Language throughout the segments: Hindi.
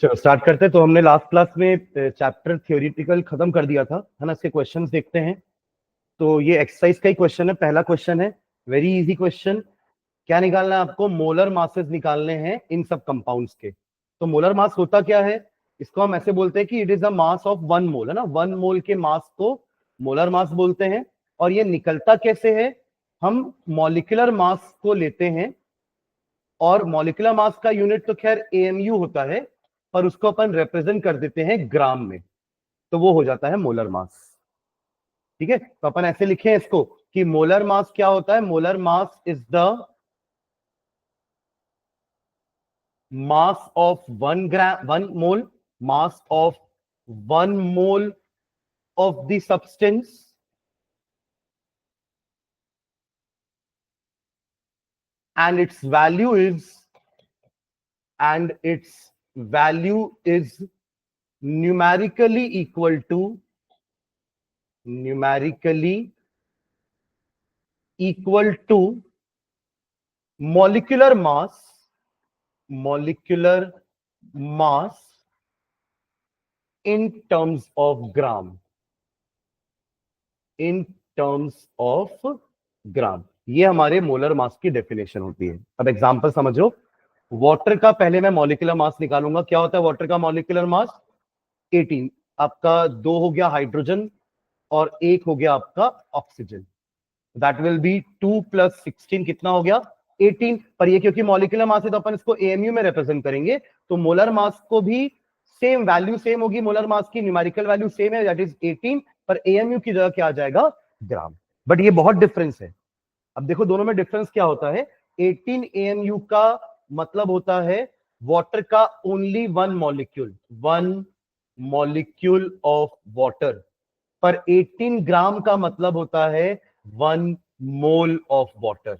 चलो स्टार्ट करते हैं। तो हमने लास्ट क्लास में चैप्टर थ्योरेटिकल खत्म कर दिया था, है ना। इसके क्वेश्चंस देखते हैं। तो ये एक्सरसाइज का ही क्वेश्चन है, पहला क्वेश्चन है, वेरी इजी क्वेश्चन। क्या निकालना है आपको? मोलर मासेस निकालने हैं इन सब कंपाउंड्स के। तो मोलर मास होता क्या है? इसको हम ऐसे बोलते हैं कि it is the mass of one mole, है ना। वन मोल के मास को मोलर मास बोलते हैं। और ये निकलता कैसे है? हम मॉलिक्यूलर मास को लेते हैं, और मॉलिक्यूलर मास का यूनिट तो खैर एएमयू होता है, पर उसको अपन रिप्रेजेंट कर देते हैं ग्राम में, तो वो हो जाता है मोलर मास। ठीक है, तो अपन ऐसे लिखे इसको कि मोलर मास क्या होता है? Molar mass is the mass of one gram, one mole, mass of one mole of the substance and its value is numerically equal to molecular mass in terms of gram, ये हमारे मोलर मास की डेफिनेशन होती है। अब एग्जांपल समझो। वाटर का पहले मैं मॉलिक्यूलर मास निकालूंगा। क्या होता है वाटर का मॉलिक्यूलर मास? 18। आपका 2 हो गया हाइड्रोजन और 1 हो गया आपका ऑक्सीजन। दैट विल बी 2 + 16 कितना हो गया? 18। पर ये क्योंकि मॉलिक्यूलर मास है तो अपन इसको एएमयू में रिप्रेजेंट करेंगे, तो मोलर मास को भी सेम वैल्यू सेम होगी। मोलर मास की न्यूमेरिकल वैल्यू सेम है, दैट इज 18, पर एएमयू की जगह क्या आ जाएगा? ग्राम। बट ये बहुत डिफरेंस है। अब देखो दोनों में डिफरेंस क्या होता है। 18 एएमयू का मतलब होता है वाटर का only one molecule of water, पर 18 ग्राम का मतलब होता है 1 मोल ऑफ वाटर।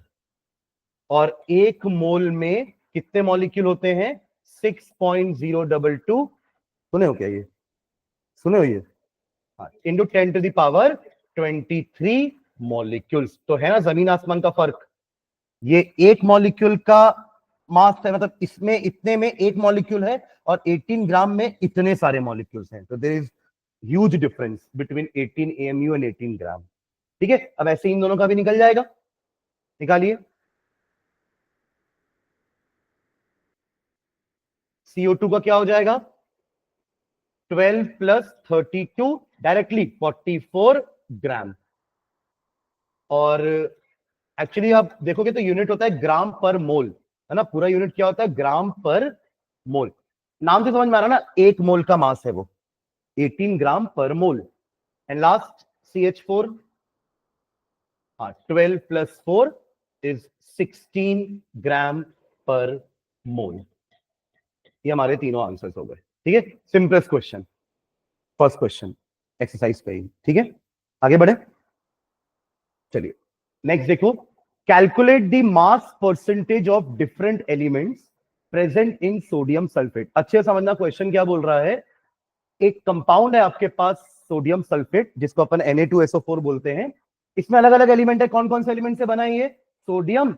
और 1 मोल में कितने मॉलिक्यूल होते हैं? 6.022। सुने हो क्या ये? सुने हो ये? Into 10⁻23 molecules. तो है ना जमीन आसमान का फर्क। ये एक मॉलिक्यूल का मास है, मतलब इसमें इतने में एक मॉलिक्यूल है, और 18 ग्राम में इतने सारे मॉलिक्यूल्स हैं। तो there is huge difference between 18 amu and 18 gram. ठीक है, अब ऐसे इन दोनों का भी निकल जाएगा। निकालिए। CO2 का क्या हो जाएगा? 12 + 32 डायरेक्टली 44 ग्राम। और एक्चुअली आप देखोगे तो यूनिट होता है ग्राम पर मोल, है ना। पूरा यूनिट क्या होता है? ग्राम पर मोल। नाम से समझ में आ रहा ना, 1 मोल का मास है वो, 18 ग्राम पर मोल। एंड लास्ट CH4, 12 + 4 इज 16 ग्राम पर मोल। ये हमारे तीनों आंसर्स हो गए। ठीक है, simplest question, first question exercise पे ही। ठीक है, आगे बढ़े। चलिए नेक्स्ट देखो। Calculate the mass percentage of different elements present in sodium sulphate. अच्छे से समझना क्वेश्चन क्या बोल रहा है। एक कंपाउंड है आपके पास सोडियम सल्फेट, जिसको अपन Na2SO4 बोलते हैं। इसमें अलग अलग एलिमेंट है। कौन कौन से एलिमेंट से बना है ये? Sodium,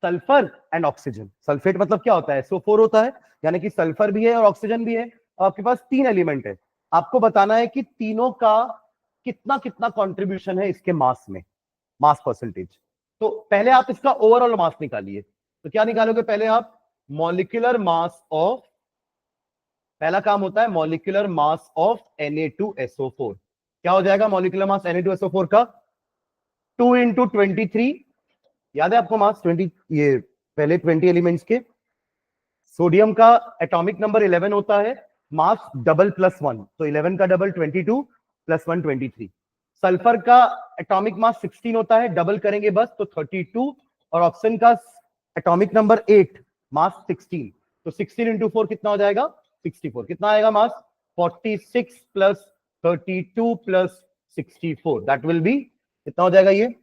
sulphur and oxygen. Sulphate मतलब क्या होता है? SO4 होता है, यानी कि सल्फर भी है और ऑक्सीजन भी है। आपके पास 3 एलिमेंट है। आपको बताना है कि तीनों का कितना कितना कॉन्ट्रीब्यूशन है इसके मास में, मास परसेंटेज। तो पहले आप इसका ओवरऑल मास निकालिए। तो क्या निकालोगे पहले आप? मॉलिक्यूलर मास ऑफ, पहला काम होता है मॉलिक्यूलर मास ऑफ Na2SO4। क्या हो जाएगा मॉलिक्यूलर मास Na2SO4 का? 2 × 23। याद है आपको मास 20, ये पहले 20 एलिमेंट्स के। सोडियम का एटॉमिक नंबर 11 होता है, मास डबल +1, तो 11 का डबल 22 + 1 23। सल्फर का एटॉमिक मास 16 होता है, डबल करेंगे बस तो 32। और ऑक्सीजन का एटॉमिक नंबर 8, मास 16, तो 16 × 4 कितना हो जाएगा? 64। कितना आएगा मास? 46 + 32 + 64, दैट विल बी कितना हो जाएगा? ये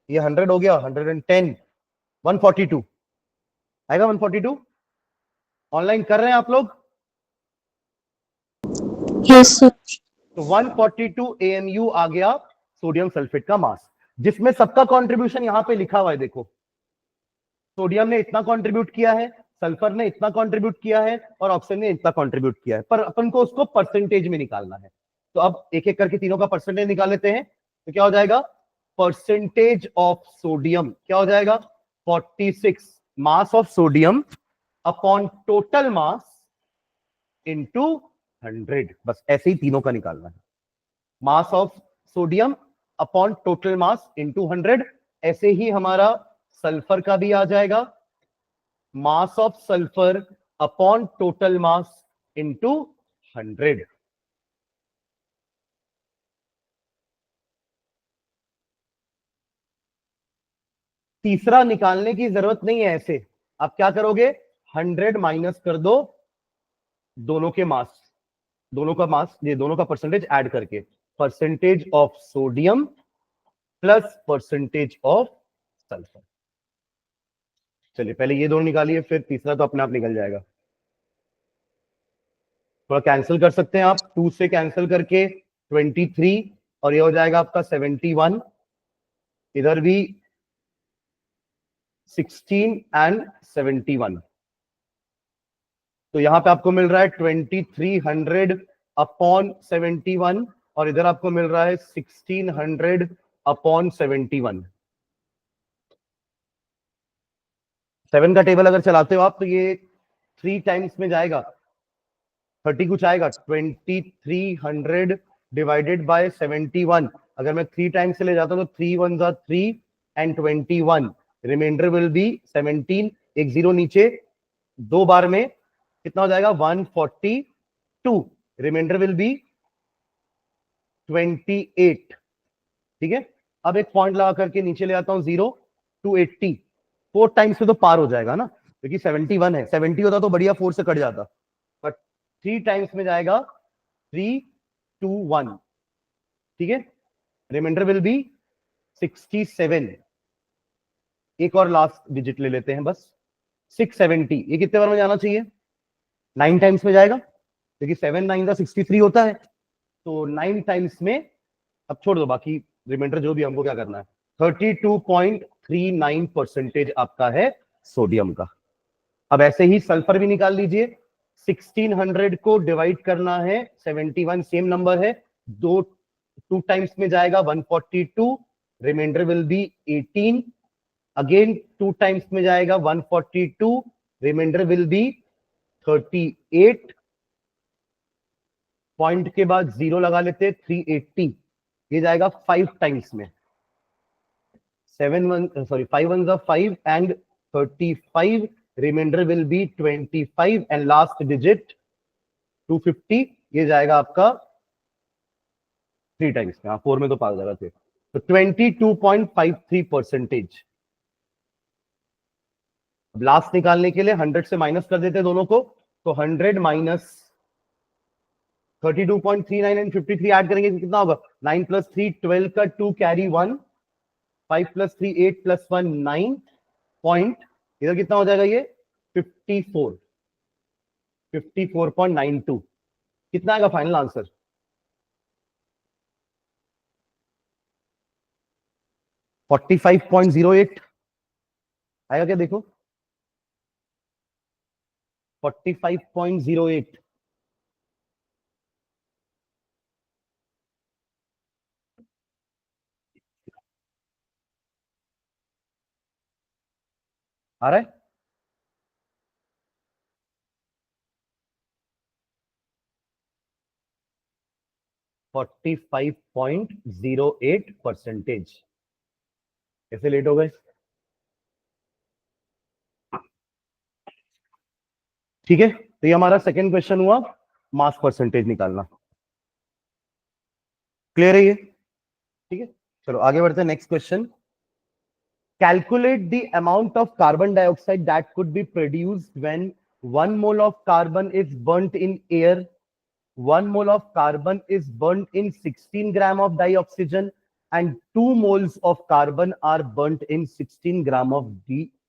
100 हो गया, 110, 142 आएगा। 142 ऑनलाइन कर रहे हैं आप लोग? Yes sir. तो 142 AMU आ गया सोडियम सल्फेट का मास, जिसमें सबका कंट्रीब्यूशन यहां पे लिखा हुआ है। देखो सोडियम ने इतना कंट्रीब्यूट किया है, सल्फर ने इतना कंट्रीब्यूट किया है और ऑक्सीजन ने इतना कंट्रीब्यूट किया है, पर अपन को उसको परसेंटेज में निकालना है। तो अब एक एक करके तीनों का परसेंटेज निकाल लेते हैं। तो क्या हो जाएगा, परसेंटेज ऑफ सोडियम क्या हो जाएगा, 46 mass of sodium upon total mass into 100। बस ऐसे ही तीनों का निकालना है, mass of sodium upon total mass into 100। ऐसे ही हमारा सल्फर का भी आ जाएगा, mass of sulphur upon total mass into 100। तीसरा निकालने की जरूरत नहीं है। ऐसे आप क्या करोगे, 100 माइनस कर दो दोनों के मास, दोनों का मास, ये दोनों का परसेंटेज ऐड करके, percentage of sodium plus percentage of sulphur. चलिए पहले ये दोनों निकालिए, फिर तीसरा तो अपने आप निकल जाएगा। थोड़ा कैंसिल कर सकते हैं आप, 2 से कैंसिल करके 23 और ये हो जाएगा आपका 71, इधर भी 16 एंड 71। तो यहां पे आपको मिल रहा है 2300 अपॉन 71 और इधर आपको मिल रहा है 1600 अपॉन 71। 7 का टेबल अगर चलाते हो आप तो ये 3 टाइम्स में जाएगा, 30 कुछ आएगा, 2300 डिवाइडेड बाय 71। अगर मैं 3 टाइम्स से ले जाता हूं तो 3 1 जा 3 एंड 21, रिमाइंडर विल बी 17, एक जीरो नीचे, 2 बार में कितना हो जाएगा 142, रिमाइंडर विल बी 28। ठीक है, अब एक पॉइंट लगा करके नीचे ले आता हूं 0 टू 80, 4 टाइम्स से तो पार हो जाएगा ना, क्योंकि 71 है, 70 होता तो बढ़िया 4 से कट जाता, बट 3 टाइम्स में जाएगा 3 2 1। ठीक है, रिमाइंडर विल बी 67। एक और लास्ट डिजिट ले लेते हैं बस, 670। ये कितने बार में जाना चाहिए, 9 टाइम्स में जाएगा, क्योंकि 7 9 का 63 होता है, तो 9 टाइम्स में। अब छोड़ दो बाकी रिमाइंडर, जो भी हमको क्या करना है, 32.39 परसेंटेज आपका है सोडियम का। अब ऐसे ही सल्फर भी निकाल लीजिए, 1600 को डिवाइड करना है 71, सेम नंबर है, 2 टाइम्स में जाएगा 142, reminder will be 18, again 2 times में जाएगा 142, रिमाइंडर विल बी 38, पॉइंट के बाद 0 लगा लेते 380, ये जाएगा 5 टाइम्स में, 5 1 जा 5 and 35, reminder will be 25 and last digit 250, ये जाएगा आपका 3 टाइम्स में, 4 में तो पास जाएगा थे, तो 22.53 परसेंटेज। लास्ट निकालने के लिए 100 से माइनस कर देते दोनों को, तो 100 माइनस 32.39 एंड 53 ऐड करेंगे तो कितना होगा, 9 प्लस 3 12 का 2 कैरी 1, 5 प्लस 3 8 प्लस 1 9 पॉइंट, इधर कितना हो जाएगा ये 54, 54.92। कितना आएगा फाइनल आंसर, फोर्टी 45.08 आएगा क्या, देखो 45.08। आ रहा है, फोर्टी 45.08 परसेंटेज। कैसे लेट हो गए, ठीक है। तो ये हमारा सेकंड क्वेश्चन हुआ, मास परसेंटेज निकालना। क्लियर है ये, ठीक है। चलो आगे बढ़ते हैं, next question. Calculate the amount of carbon dioxide that could be produced when 1 mole of carbon is burned in air, 1 mole of carbon is burnt in 16 gram of dioxygen and 2 moles of carbon are burnt in 16 gram of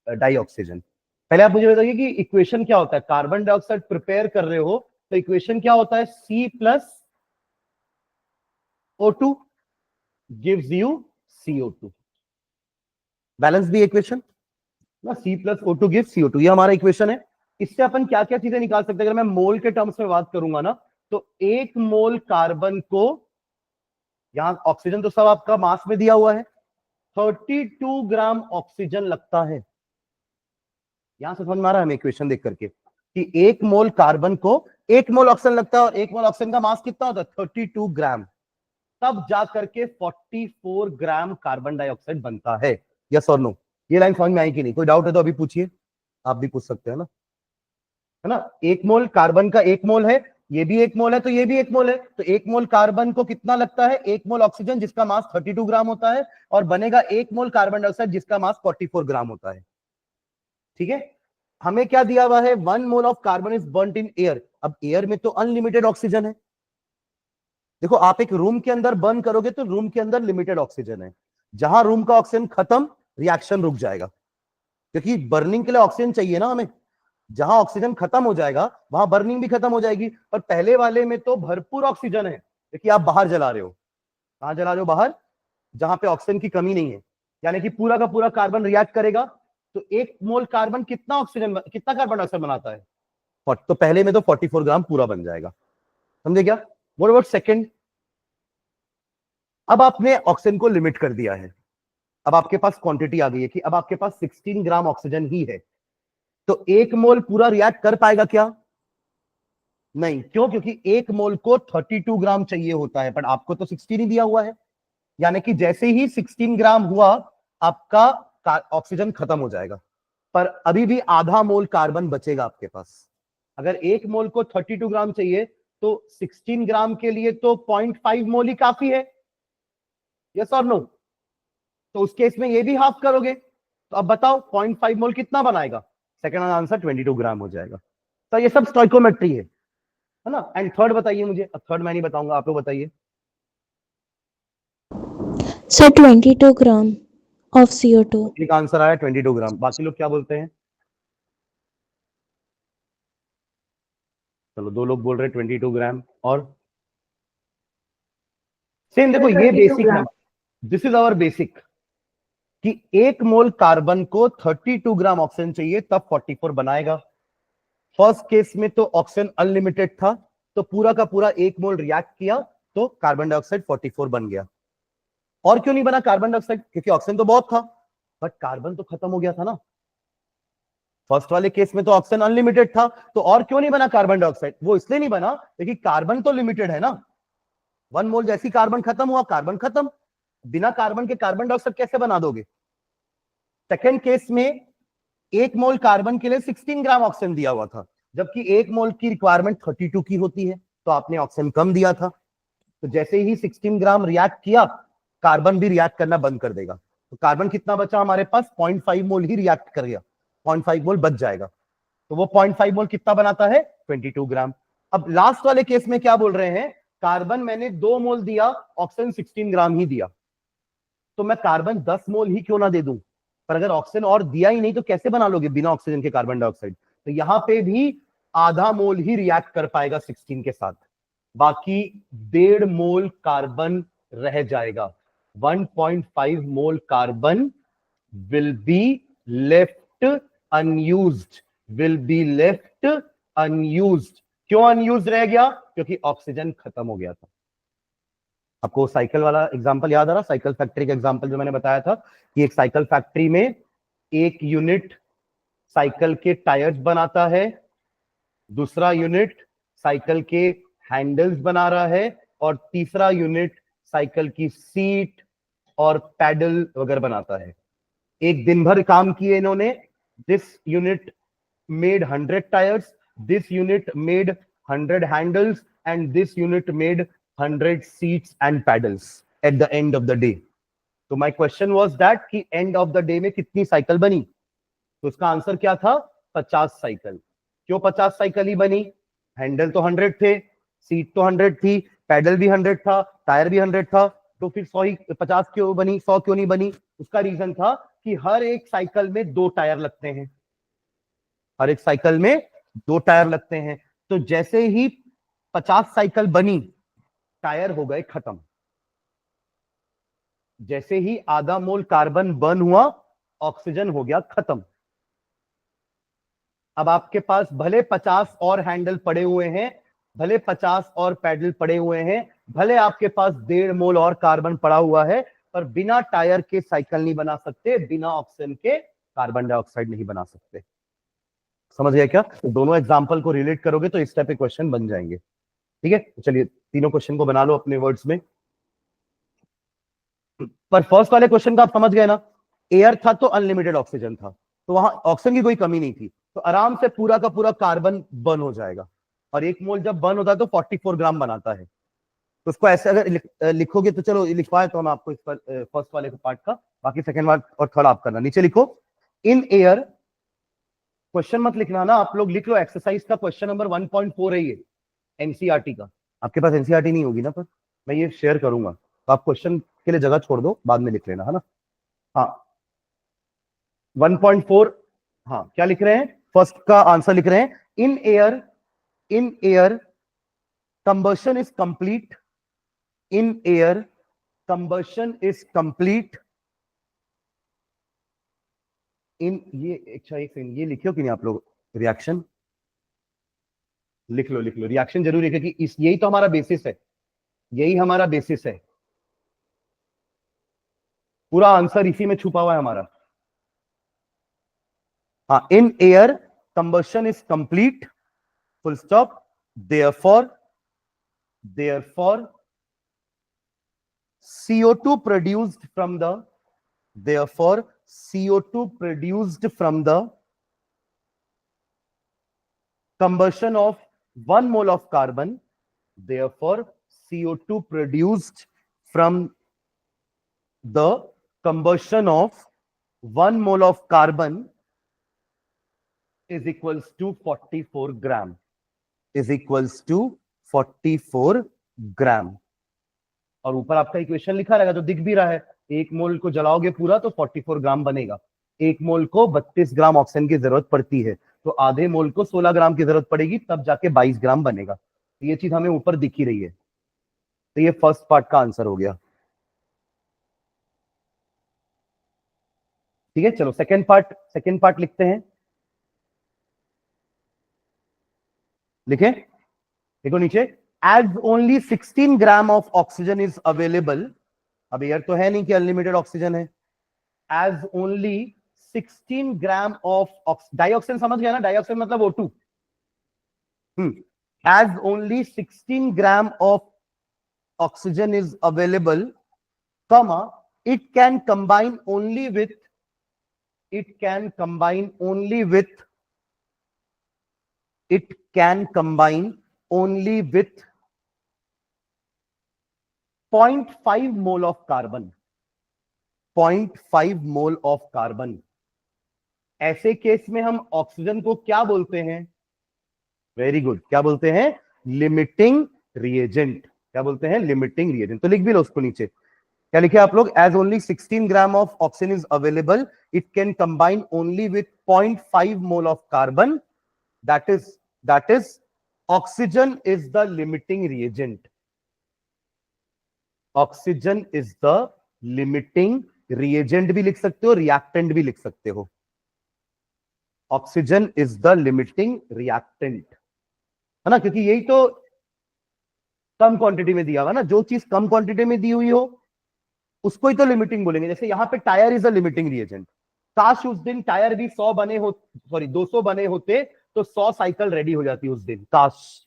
dioxygen। पहले आप मुझे बताइए कि इक्वेशन क्या होता है, कार्बन डाइऑक्साइड प्रिपेयर कर रहे हो तो इक्वेशन क्या होता है, C plus O2 gives you CO2। Balance the equation ना, C plus O2 gives CO2, ये हमारा इक्वेशन है। इससे अपन क्या क्या चीजें निकाल सकते हैं? अगर मैं मोल के टर्म्स में बात करूंगा ना, तो 1 मोल कार्बन को, यहां ऑक्सीजन तो सब आपका मास में दिया हुआ है, 32 ग्राम ऑक्सीजन लगता है। यहां से समझ में आ रहा है हमें इक्वेशन देख करके कि 1 मोल कार्बन को 1 मोल ऑक्सीजन लगता है, और 1 मोल ऑक्सीजन का मास कितना होता है? 32 ग्राम। तब जा करके 44 ग्राम कार्बन डाइऑक्साइड बनता है। यस और नो? ये लाइन समझ में आई कि नहीं? कोई डाउट है तो अभी पूछिए, आप भी पूछ सकते हैं ना, है ना? 1 मोल कार्बन का 1 मोल है, ये भी 1 मोल है, तो ये भी 1 मोल है, तो 1 मोल कार्बन को कितना लगता है? 1 मोल ऑक्सीजन जिसका मास 32 ग्राम होता है, और बनेगा 1 मोल कार्बन डाइऑक्साइड जिसका मास 44 ग्राम होता है। ठीक है? हमें क्या दिया हुआ है? 1 mole of carbon is burned in air. अब एयर में तो अनलिमिटेड ऑक्सीजन है। देखो, आप एक रूम के अंदर बर्न करोगे तो रूम के अंदर लिमिटेड ऑक्सीजन है। जहां रूम का ऑक्सीजन खत्म, रिएक्शन रुक जाएगा, क्योंकि बर्निंग के लिए ऑक्सीजन चाहिए ना हमें। जहां ऑक्सीजन खत्म हो जाएगा वहां बर्निंग भी खत्म हो जाएगी। पर पहले वाले में तो भरपूर ऑक्सीजन है, क्योंकि आप बाहर जला रहे हो। कहां जला रहे हो? बाहर, जहां पे ऑक्सीजन की कमी नहीं है। यानी कि पूरा का पूरा कार्बन रिएक्ट करेगा, तो 1 मोल कार्बन कितना ऑक्सीजन, कितना कार्बन डाइऑक्साइड बनाता है? तो पहले में तो 44 ग्राम पूरा बन जाएगा। समझे क्या? What about second? अब आपने ऑक्सीजन को लिमिट कर दिया है, अब आपके पास क्वांटिटी आ गई है कि अब आपके पास 16 ग्राम ऑक्सीजन ही है, तो 1 मोल पूरा रिएक्ट कर पाएगा क्या? नहीं। क्यों? क्योंकि 1 मोल को 32 ग्राम चाहिए होता है, पर आपको तो 16 ही दिया हुआ है। यानी कि जैसे ही 16 ग्राम हुआ, आपका ऑक्सीजन खत्म हो जाएगा, पर अभी भी आधा मोल कार्बन बचेगा आपके पास। अगर 1 मोल को 32 ग्राम चाहिए, तो 16 ग्राम के लिए तो 0.5 मोल ही काफी है। यस और नो? तो उस केस में ये भी हाफ करोगे, तो अब बताओ 0.5 मोल कितना बनाएगा? सेकंड आंसर 22 ग्राम हो जाएगा। तो ये सब स्टोइकोमेट्री है ना? एंड थर्ड बताइए मुझे। अब थर्ड मैं नहीं बताऊंगा, आप लोग बताइए। Sir, 22 gram of CO2. एक आंसर आया 22 ग्राम, बाकी लोग क्या बोलते हैं? चलो, 2 लोग बोल रहे हैं 22 ग्राम, और सेम। देखो, ये 22 बेसिक है, ग्राम। दिस इज आवर बेसिक, कि 1 मोल कार्बन को 32 ग्राम ऑक्सीजन चाहिए, तब 44 बनाएगा। फर्स्ट केस में तो ऑक्सीजन अनलिमिटेड था, तो पूरा का पूरा 1 मोल रिएक्ट किया, तो कार्बन डाइऑक्साइड 44 बन गया। और क्यों नहीं बना कार्बन डाइऑक्साइड? क्योंकि ऑक्सीजन तो बहुत था, बट कार्बन तो खत्म हो गया था ना। फर्स्ट वाले केस में तो ऑक्सीजन अनलिमिटेड था, तो और क्यों नहीं बना कार्बन डाइऑक्साइड? वो इसलिए नहीं बना क्योंकि कार्बन तो लिमिटेड है ना। 1 मोल जैसी कार्बन खत्म हुआ, कार्बन खत्म। बिना कार्बन के कार्बन डाइऑक्साइड कैसे बना दोगे? सेकेंड केस में 1 मोल कार्बन के लिए 16 ग्राम ऑक्सीजन दिया हुआ था, जबकि 1 मोल की रिक्वायरमेंट 32 की होती है, तो आपने ऑक्सीजन कम दिया था। तो जैसे ही 16 ग्राम रिएक्ट किया, कार्बन भी रिएक्ट करना बंद कर देगा, तो कार्बन कितना बचा हमारे पास? 0.5 मोल ही रिएक्ट कर गया, 0.5 मोल बच जाएगा। तो वो 0.5 मोल कितना बनाता है? 22 ग्राम। अब लास्ट वाले केस में क्या बोल रहे हैं? कार्बन मैंने 2 मोल दिया, ऑक्सीजन 16 ग्राम ही दिया, तो मैं कार्बन 10 मोल ही क्यों ना दे दूं? पर अगर ऑक्सीजन और दिया ही नहीं, तो कैसे बना लोगे बिना ऑक्सीजन के कार्बन डाइऑक्साइड? तो यहां पे भी आधा मोल ही रिएक्ट कर पाएगा 16 के साथ, बाकी 1.5 मोल कार्बन रह जाएगा। 1.5 mole carbon will be left unused, will be left unused। क्यों अनयूज रह गया? क्योंकि ऑक्सीजन खत्म हो गया था। आपको साइकिल वाला एग्जांपल याद आ रहा? साइकिल फैक्ट्री का एग्जांपल जो मैंने बताया था कि एक साइकिल फैक्ट्री में एक यूनिट साइकिल के टायर्स बनाता है, दूसरा यूनिट साइकिल के हैंडल्स बना रहा है, और तीसरा यूनिट साइकिल की सीट और पैडल वगैरह बनाता है। एक दिन भर काम किए इन्होंने। This unit made 100 tyres, this unit made 100 handles, and this unit made 100 seats and paddles at the end of the day. तो माय क्वेश्चन वाज दैट कि एंड ऑफ द डे में कितनी साइकिल बनी? तो उसका आंसर क्या था? 50 साइकिल। क्यों 50 साइकिल ही बनी? हैंडल तो 100 थे, सीट तो 100 थी, पैडल भी 100 था, टायर भी 100 था, तो फिर 100 ही 50 क्यों बनी, 100 क्यों नहीं बनी? उसका रीजन था कि हर एक साइकिल में 2 टायर लगते हैं, हर एक साइकिल में 2 टायर लगते हैं। तो जैसे ही 50 साइकिल बनी, टायर हो गए खत्म। जैसे ही आधा मोल कार्बन बर्न हुआ, ऑक्सीजन हो गया खत्म। अब आपके पास भले 50 और हैंडल पड़े हुए हैं, भले 50 और पैडल पड़े हुए हैं, भले आपके पास 1.5 मोल और कार्बन पड़ा हुआ है, पर बिना टायर के साइकिल नहीं बना सकते, बिना ऑक्सीजन के कार्बन डाइऑक्साइड नहीं बना सकते। समझ गया क्या? तो दोनों एग्जांपल को रिलेट करोगे तो इस टाइप के क्वेश्चन बन जाएंगे। ठीक है, तो चलिए तीनों क्वेश्चन को बना लो अपने वर्ड्स में। पर फर्स्ट वाले क्वेश्चन का आप समझ गए ना, एयर था तो अनलिमिटेड ऑक्सीजन था, तो वहां ऑक्सीजन की कोई कमी नहीं थी, तो आराम से पूरा का पूरा कार्बन बर्न हो जाएगा। और 1 मोल जब बर्न होता है तो 44 ग्राम बनाता है। तो उसको ऐसे अगर लिखोगे तो चलो लिखवाए तो हम आपको इस पर फर्स्ट वाले पार्ट का, बाकी सेकंड वाला और थर्ड आप करना। नीचे लिखो इन एयर, क्वेश्चन मत लिखना ना, आप लोग लिख लो एक्सरसाइज का क्वेश्चन नंबर 1.4 है ये, एनसीईआरटी का। आपके पास एनसीईआरटी नहीं होगी ना, पर मैं ये शेयर करूंगा, तो आप क्वेश्चन के लिए जगह छोड़ दो, बाद में लिख लेना, है ना। हाँ 1.4, हाँ क्या लिख रहे हैं, फर्स्ट का आंसर लिख रहे हैं, in air combustion is complete, in air combustion is complete in, ये अच्छा एक सेकंड, ये लिखियो कि नहीं आप लोग, रिएक्शन लिख लो, लिख लो, रिएक्शन जरूर लिखिए कि इस, यही तो हमारा बेसिस है, यही हमारा बेसिस है, पूरा आंसर इसी में छुपा हुआ है हमारा। हाँ, in air combustion is complete, full stop, therefore CO2 produced from the, therefore CO2 produced from the combustion of 1 mole of carbon, therefore CO2 produced from the combustion of 1 mole of carbon is equals to 44 gram, is equals to 44 gram। और ऊपर आपका इक्वेशन लिखा रहेगा जो दिख भी रहा है, 1 मोल को जलाओगे पूरा तो 44 ग्राम बनेगा, 1 मोल को 32 ग्राम ऑक्सीजन की जरूरत पड़ती है, तो आधे मोल को 16 ग्राम की जरूरत पड़ेगी, तब जाके 22 ग्राम बनेगा। तो ये चीज हमें ऊपर दिख ही रही है, तो ये फर्स्ट पार्ट का आंसर हो गया। ठीक है, चलो सेकेंड पार्ट लिखते हैं, लिखे, देखो नीचे, as only 16 gram of oxygen is available, अब एयर तो है नहीं कि अनलिमिटेड ऑक्सीजन है, as only 16 gram of dioxygen, समझ गया ना, डाइऑक्सीजन मतलब O2, as only 16 gram of oxygen is available, comma, it can combine only with 0.5 mole of carbon, 0.5 mole of carbon. ऐसे केस में हम ऑक्सीजन को क्या बोलते हैं, वेरी गुड, क्या बोलते हैं, लिमिटिंग रिएजेंट, क्या बोलते हैं, लिमिटिंग रिएजेंट। तो लिख भी लो उसको नीचे, क्या लिखे आप लोग, as only 16 gram of oxygen is available, it can combine only with 0.5 mole of carbon, that is oxygen is the limiting reagent, oxygen is the limiting reagent भी लिख सकते हो, रिएक्टेंट भी लिख सकते हो, oxygen is the limiting reactant, है ना, क्योंकि यही तो कम क्वांटिटी में दिया हुआ ना, जो चीज कम क्वांटिटी में दी हुई हो उसको ही तो लिमिटिंग बोलेंगे। जैसे यहाँ पे tyre is a limiting reagent, काश उस दिन टायर भी 100 बने हो, सॉरी 200 बने होते तो 100 साइकिल रेडी हो जाती उस दिन, काश।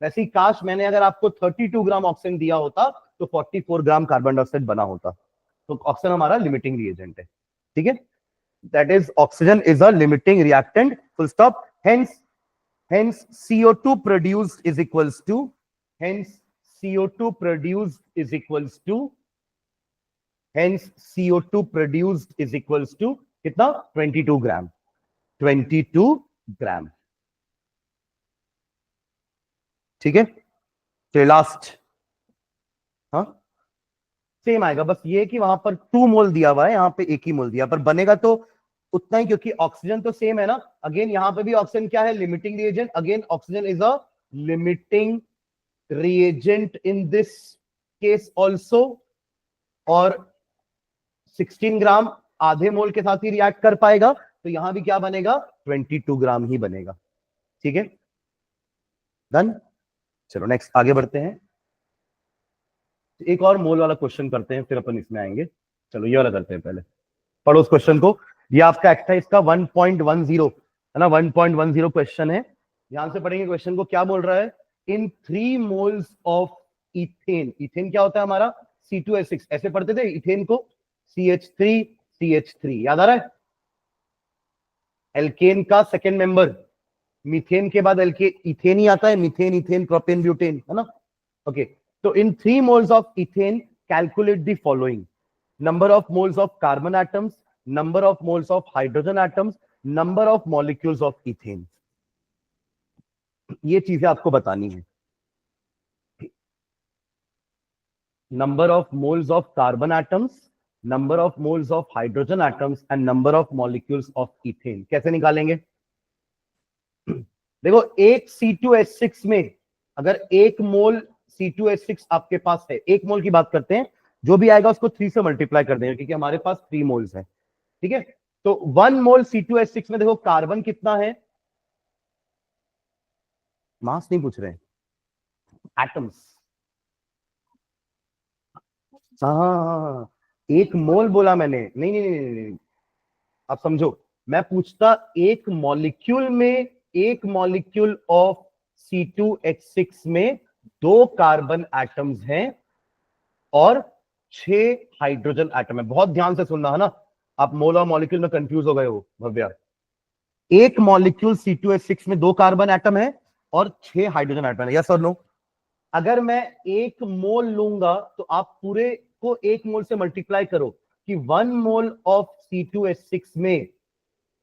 वैसे ही काश मैंने अगर आपको 32 ग्राम ऑक्सीजन दिया होता तो 44 ग्राम कार्बन डाइऑक्साइड बना होता। तो ऑक्सीजन हमारा लिमिटिंग रिएजेंट है, ठीक है, that is oxygen is a limiting reactant, full stop. hence CO2 produced is equals to, hence CO2 produced is equals to, hence CO2 produced is equals to कितना, 22 ग्राम, 22 ग्राम, ठीक है। तो लास्ट, हाँ सेम आएगा, बस ये कि वहां पर 2 मोल दिया हुआ है, यहाँ पे 1 ही मोल दिया, पर बनेगा तो उतना ही, क्योंकि ऑक्सीजन तो सेम है ना। अगेन यहाँ पे भी ऑक्सीजन क्या है, limiting reagent, again oxygen is a limiting reagent in this case also, और 16 ग्राम आधे मोल के साथ ही रिएक्ट कर पाएगा, तो यहां भी क्या बनेगा, 22 ग्राम ही बनेगा। ठीक है, डन। चलो नेक्स्ट आगे बढ़ते हैं, एक और मोल वाला क्वेश्चन करते हैं, फिर अपन इसमें आएंगे। चलो ये वाला करते हैं पहले, पढ़ो उस क्वेश्चन को। ये आपका एक्सरसाइज का 1.10 है ना, 1.10 क्वेश्चन है। ध्यान से पढ़ेंगे क्वेश्चन को, क्या बोल रहा है, इन 3 मोल्स ऑफ इथेन, इथेन क्या होता है हमारा, C2H6, ऐसे पढ़ते थे इथेन को, CH3 CH3, याद आ रहा है, एल्केन का सेकेंड मेंबर, मीथेन के बाद एल्के इथेन ही आता है, मीथेन इथेन प्रोपेन ब्यूटेन, है ना। ओके, तो इन 3 moles of ethane calculate the following, number of moles of carbon atoms, number of moles of hydrogen atoms, number of molecules of ethane। ये चीजें आपको बतानी है, number of moles of carbon atoms, number of moles of hydrogen atoms and number of molecules of ethane। कैसे निकालेंगे, देखो एक C2H6 में अगर एक मोल C2H6 आपके पास है, एक मोल की बात करते हैं, जो भी आएगा उसको 3 से मल्टीप्लाई कर देंगे, क्योंकि हमारे पास 3 मोल्स है। ठीक है, तो 1 मोल C2H6 में देखो कार्बन कितना है, मास नहीं पूछ रहे हैं, एटम्स। हाँ, एक मोल बोला मैंने, नहीं नहीं नहीं नहीं, नहीं। आप समझो, मैं पूछता एक मॉलिक्यूल में, एक मॉलिक्यूल ऑफ C2H6 में 2 कार्बन एटम्स हैं और 6 हाइड्रोजन एटम है। बहुत ध्यान से सुनना है ना, आप मोल और मॉलिक्यूल में कंफ्यूज हो गए हो भव्या। एक मॉलिक्यूल C2H6 में 2 कार्बन एटम है और 6 हाइड्रोजन एटम है, यस और नो। अगर मैं एक मोल लूंगा तो आप पूरे को एक मोल से मल्टीप्लाई करो, कि 1 मोल ऑफ C2H6 में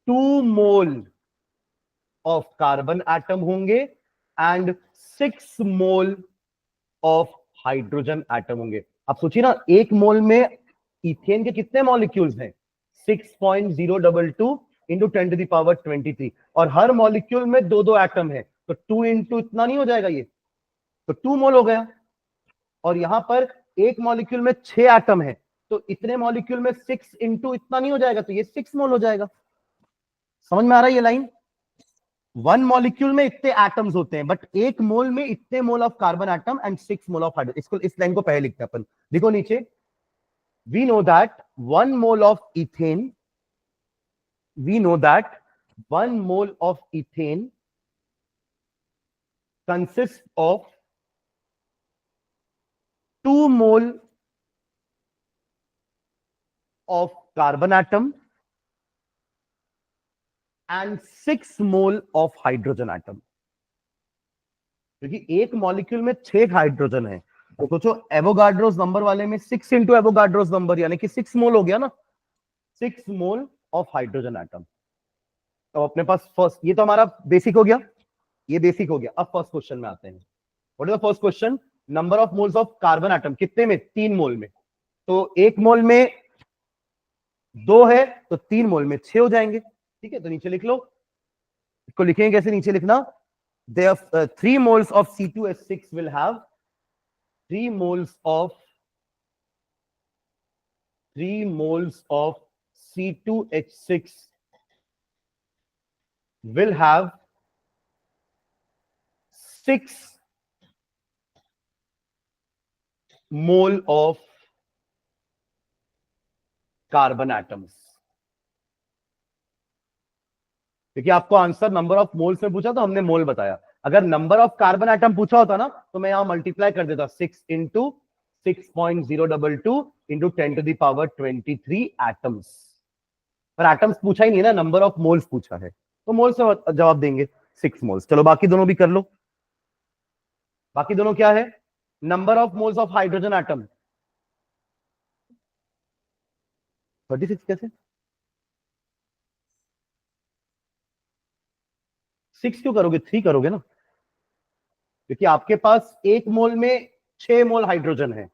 2 मोल ऑफ कार्बन एटम होंगे and 6 mole of hydrogen atom होंगे। आप सोचिए ना, एक मोल में इथेन के कितने मॉलिक्यूल्स हैं, 6.022 इंटू 10⁻23, और हर मॉलिक्यूल में 2 एटम है, तो 2 इंटू इतना नहीं हो जाएगा ये, तो 2 मोल हो गया। और यहां पर एक मॉलिक्यूल में 6 एटम है, तो इतने मॉलिक्यूल में 6 इंटू इतना नहीं हो जाएगा, तो ये 6 मोल हो जाएगा। समझ में आ रहा है ये लाइन, 1 मॉलिक्यूल में इतने एटम्स होते हैं, बट एक मोल में इतने मोल of carbon atom and 6 mole of hydrogen. इसको, इस लाइन को पहले लिखते हैं अपन, देखो नीचे, we know that 1 mole of ethane, we know that 1 mole of ethane consists of 2 mole of carbon atom and 6 mole of hydrogen atom। क्योंकि एक मॉलिक्यूल में 6 हाइड्रोजन है, तो सोचो एवोगाड्रोस नंबर वाले में 6 इंटू एवोगाड्रोस नंबर, यानी कि 6 मोल हो गया ना, 6 मोल ऑफ हाइड्रोजन एटम। तो अपने पास फर्स्ट, ये तो हमारा बेसिक हो गया, ये बेसिक हो गया। अब फर्स्ट क्वेश्चन में आते हैं। What is the first question, number of moles of carbon atom कितने में, 3 मोल में, तो एक मोल में 2 है, तो 3 मोल में 6 हो जाएंगे। ठीक है, तो नीचे लिख लो, इसको लिखेंगे कैसे, नीचे लिखना, there 3 moles of C2H6 will have 3 moles of C2H6 will have 6 mole of carbon atoms. क्योंकि आपको आंसर नंबर ऑफ मोल्स में पूछा तो हमने मोल बताया, अगर नंबर ऑफ कार्बन एटम पूछा होता ना तो मैं यहां मल्टीप्लाई कर देता, 6 इंटू 6.022 इंटू 10⁻23 एटम्स। पर एटम्स पूछा ही नहीं ना, नंबर ऑफ मोल्स पूछा है, तो मोल से जवाब देंगे 6 मोल्स। चलो बाकी दोनों भी कर लो, बाकी दोनों क्या है, number of moles of hydrogen atom 36, कैसे 6 क्यों करोगे, 3 करोगे ना, क्योंकि आपके पास एक मोल में 6 मोल हाइड्रोजन है,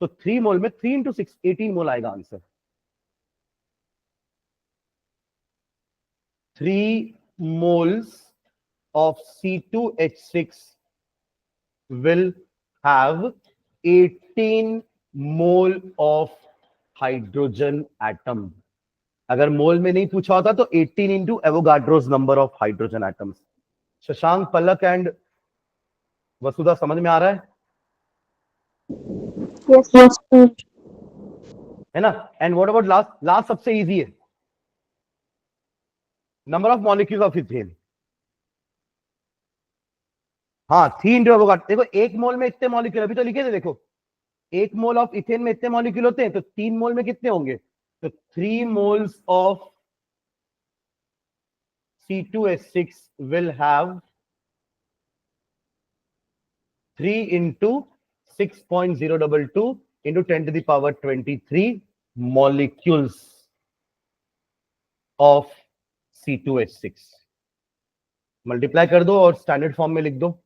तो 3 मोल में 3 इंटू 6 18 मोल आएगा answer. 3 moles of C2H6 will have 18 mole of hydrogen atom। अगर मोल में नहीं पूछा होता तो 18 into Avogadro's number of hydrogen atoms. Shashank, Palak and Vasudha समझ में आ रहा Yes, sir. है ना? And what about last? Last सबसे इजी है, number of molecules of ethane. हाँ, 3 इंटू एवोगाड्रो। देखो एक मोल में इतने मॉलिक्यूल, अभी तो लिखे थे देखो, एक मोल ऑफ इथेन में इतने मॉलिक्यूल होते हैं, तो 3 मोल में कितने होंगे? तो 3 moles of C2H6 will have 3 into 6.022 into 10 to the power 23 molecules of C2H6। Multiply कर दो और स्टैंडर्ड फॉर्म में लिख दो।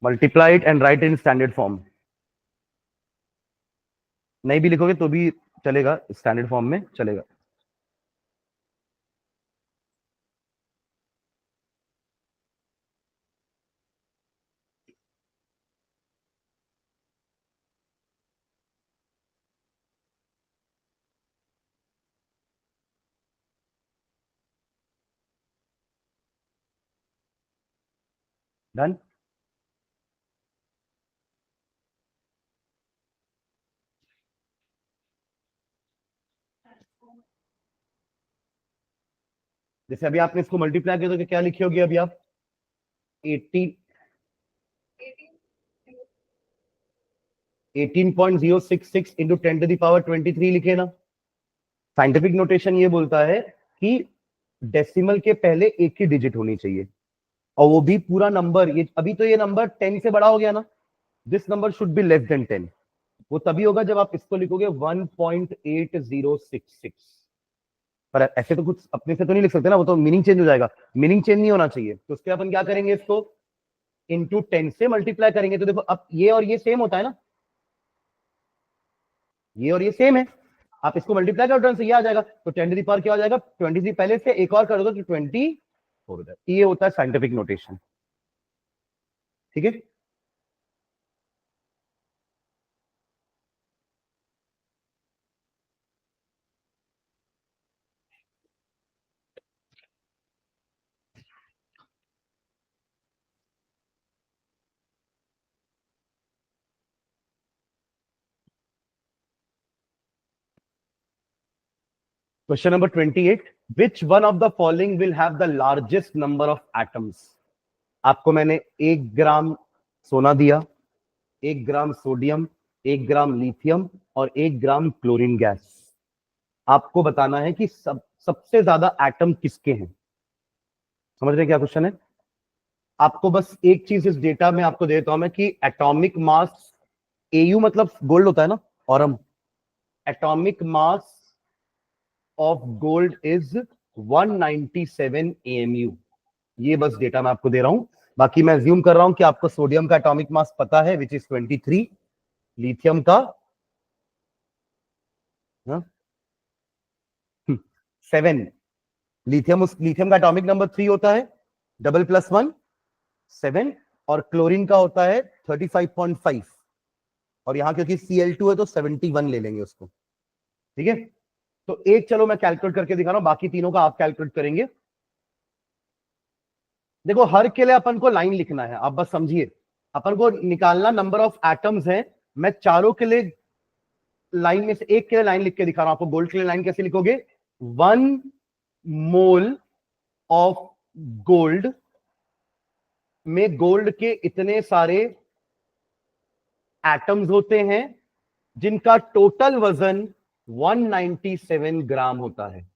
Multiply it and right in standard form. नहीं भी लिखोगे तो भी चलेगा, स्टैंडर्ड फॉर्म में चलेगा। डन। जैसे अभी आपने इसको मल्टीप्लाई किया तो क्या लिखी होगी अभी आप? 18.066 इंटू 10 टू द पावर 23 लिखे ना। साइंटिफिक नोटेशन ये बोलता है कि डेसिमल के पहले एक ही डिजिट होनी चाहिए, और वो भी पूरा नंबर। ये अभी तो ये नंबर 10 से बड़ा हो गया ना, this number should be less than 10। वो तभी होगा जब आप इसको लिखोगे 1.8066। पर ऐसे तो कुछ अपने से तो नहीं लिख सकते ना, वो तो मीनिंग चेंज हो जाएगा। मीनिंग चेंज नहीं होना चाहिए, तो उसके अपन क्या करेंगे, इसको इंटू 10 से मल्टीप्लाई करेंगे। तो देखो अब ये और ये सेम होता है ना, ये और ये सेम है। आप इसको मल्टीप्लाई करो 10 से, ये आ जाएगा। तो 10 टू द पावर क्या हो जाएगा? 23 पहले से एक और कर दो तो 24 हो जाएगा। ये होता है साइंटिफिक नोटेशन। ठीक है। Question number 28, which one of the following will have the largest number of atoms? आपको मैंने 1 ग्राम सोना दिया, 1 ग्राम सोडियम, 1 ग्राम लिथियम और 1 ग्राम क्लोरीन गैस। आपको बताना है कि सबसे ज्यादा एटम किसके हैं। समझ रहे क्या क्वेश्चन है? आपको बस एक चीज इस डेटा में आपको देता हूं मैं कि एटॉमिक मास, एयू मतलब गोल्ड होता है ना, Aurum, atomic mass of gold is 197 AMU। ये बस डेटा मैं आपको दे रहा हूं। बाकी मैं अज्यूम कर रहा हूं कि आपको सोडियम का एटॉमिक मास पता है, विच इज 23, लिथियम का 7, लिथियम का एटॉमिक नंबर 3 होता है, डबल प्लस 1 7, और क्लोरीन का होता है 35.5, और यहां क्योंकि Cl2 है तो 71 ले लेंगे उसको। ठीक है। तो एक चलो मैं कैलकुलेट करके दिखा रहा हूं, बाकी तीनों का आप कैलकुलेट करेंगे। देखो हर के लिए अपन को लाइन लिखना है, आप बस समझिए। अपन को निकालना नंबर ऑफ एटम्स है। मैं चारों के लिए लाइन में से एक के लिए लाइन लिख के दिखा रहा हूं आपको। गोल्ड के लिए लाइन कैसे लिखोगे? 1 मोल ऑफ गोल्ड में गोल्ड के इतने सारे एटम्स होते हैं जिनका टोटल वजन 197 ग्राम होता है।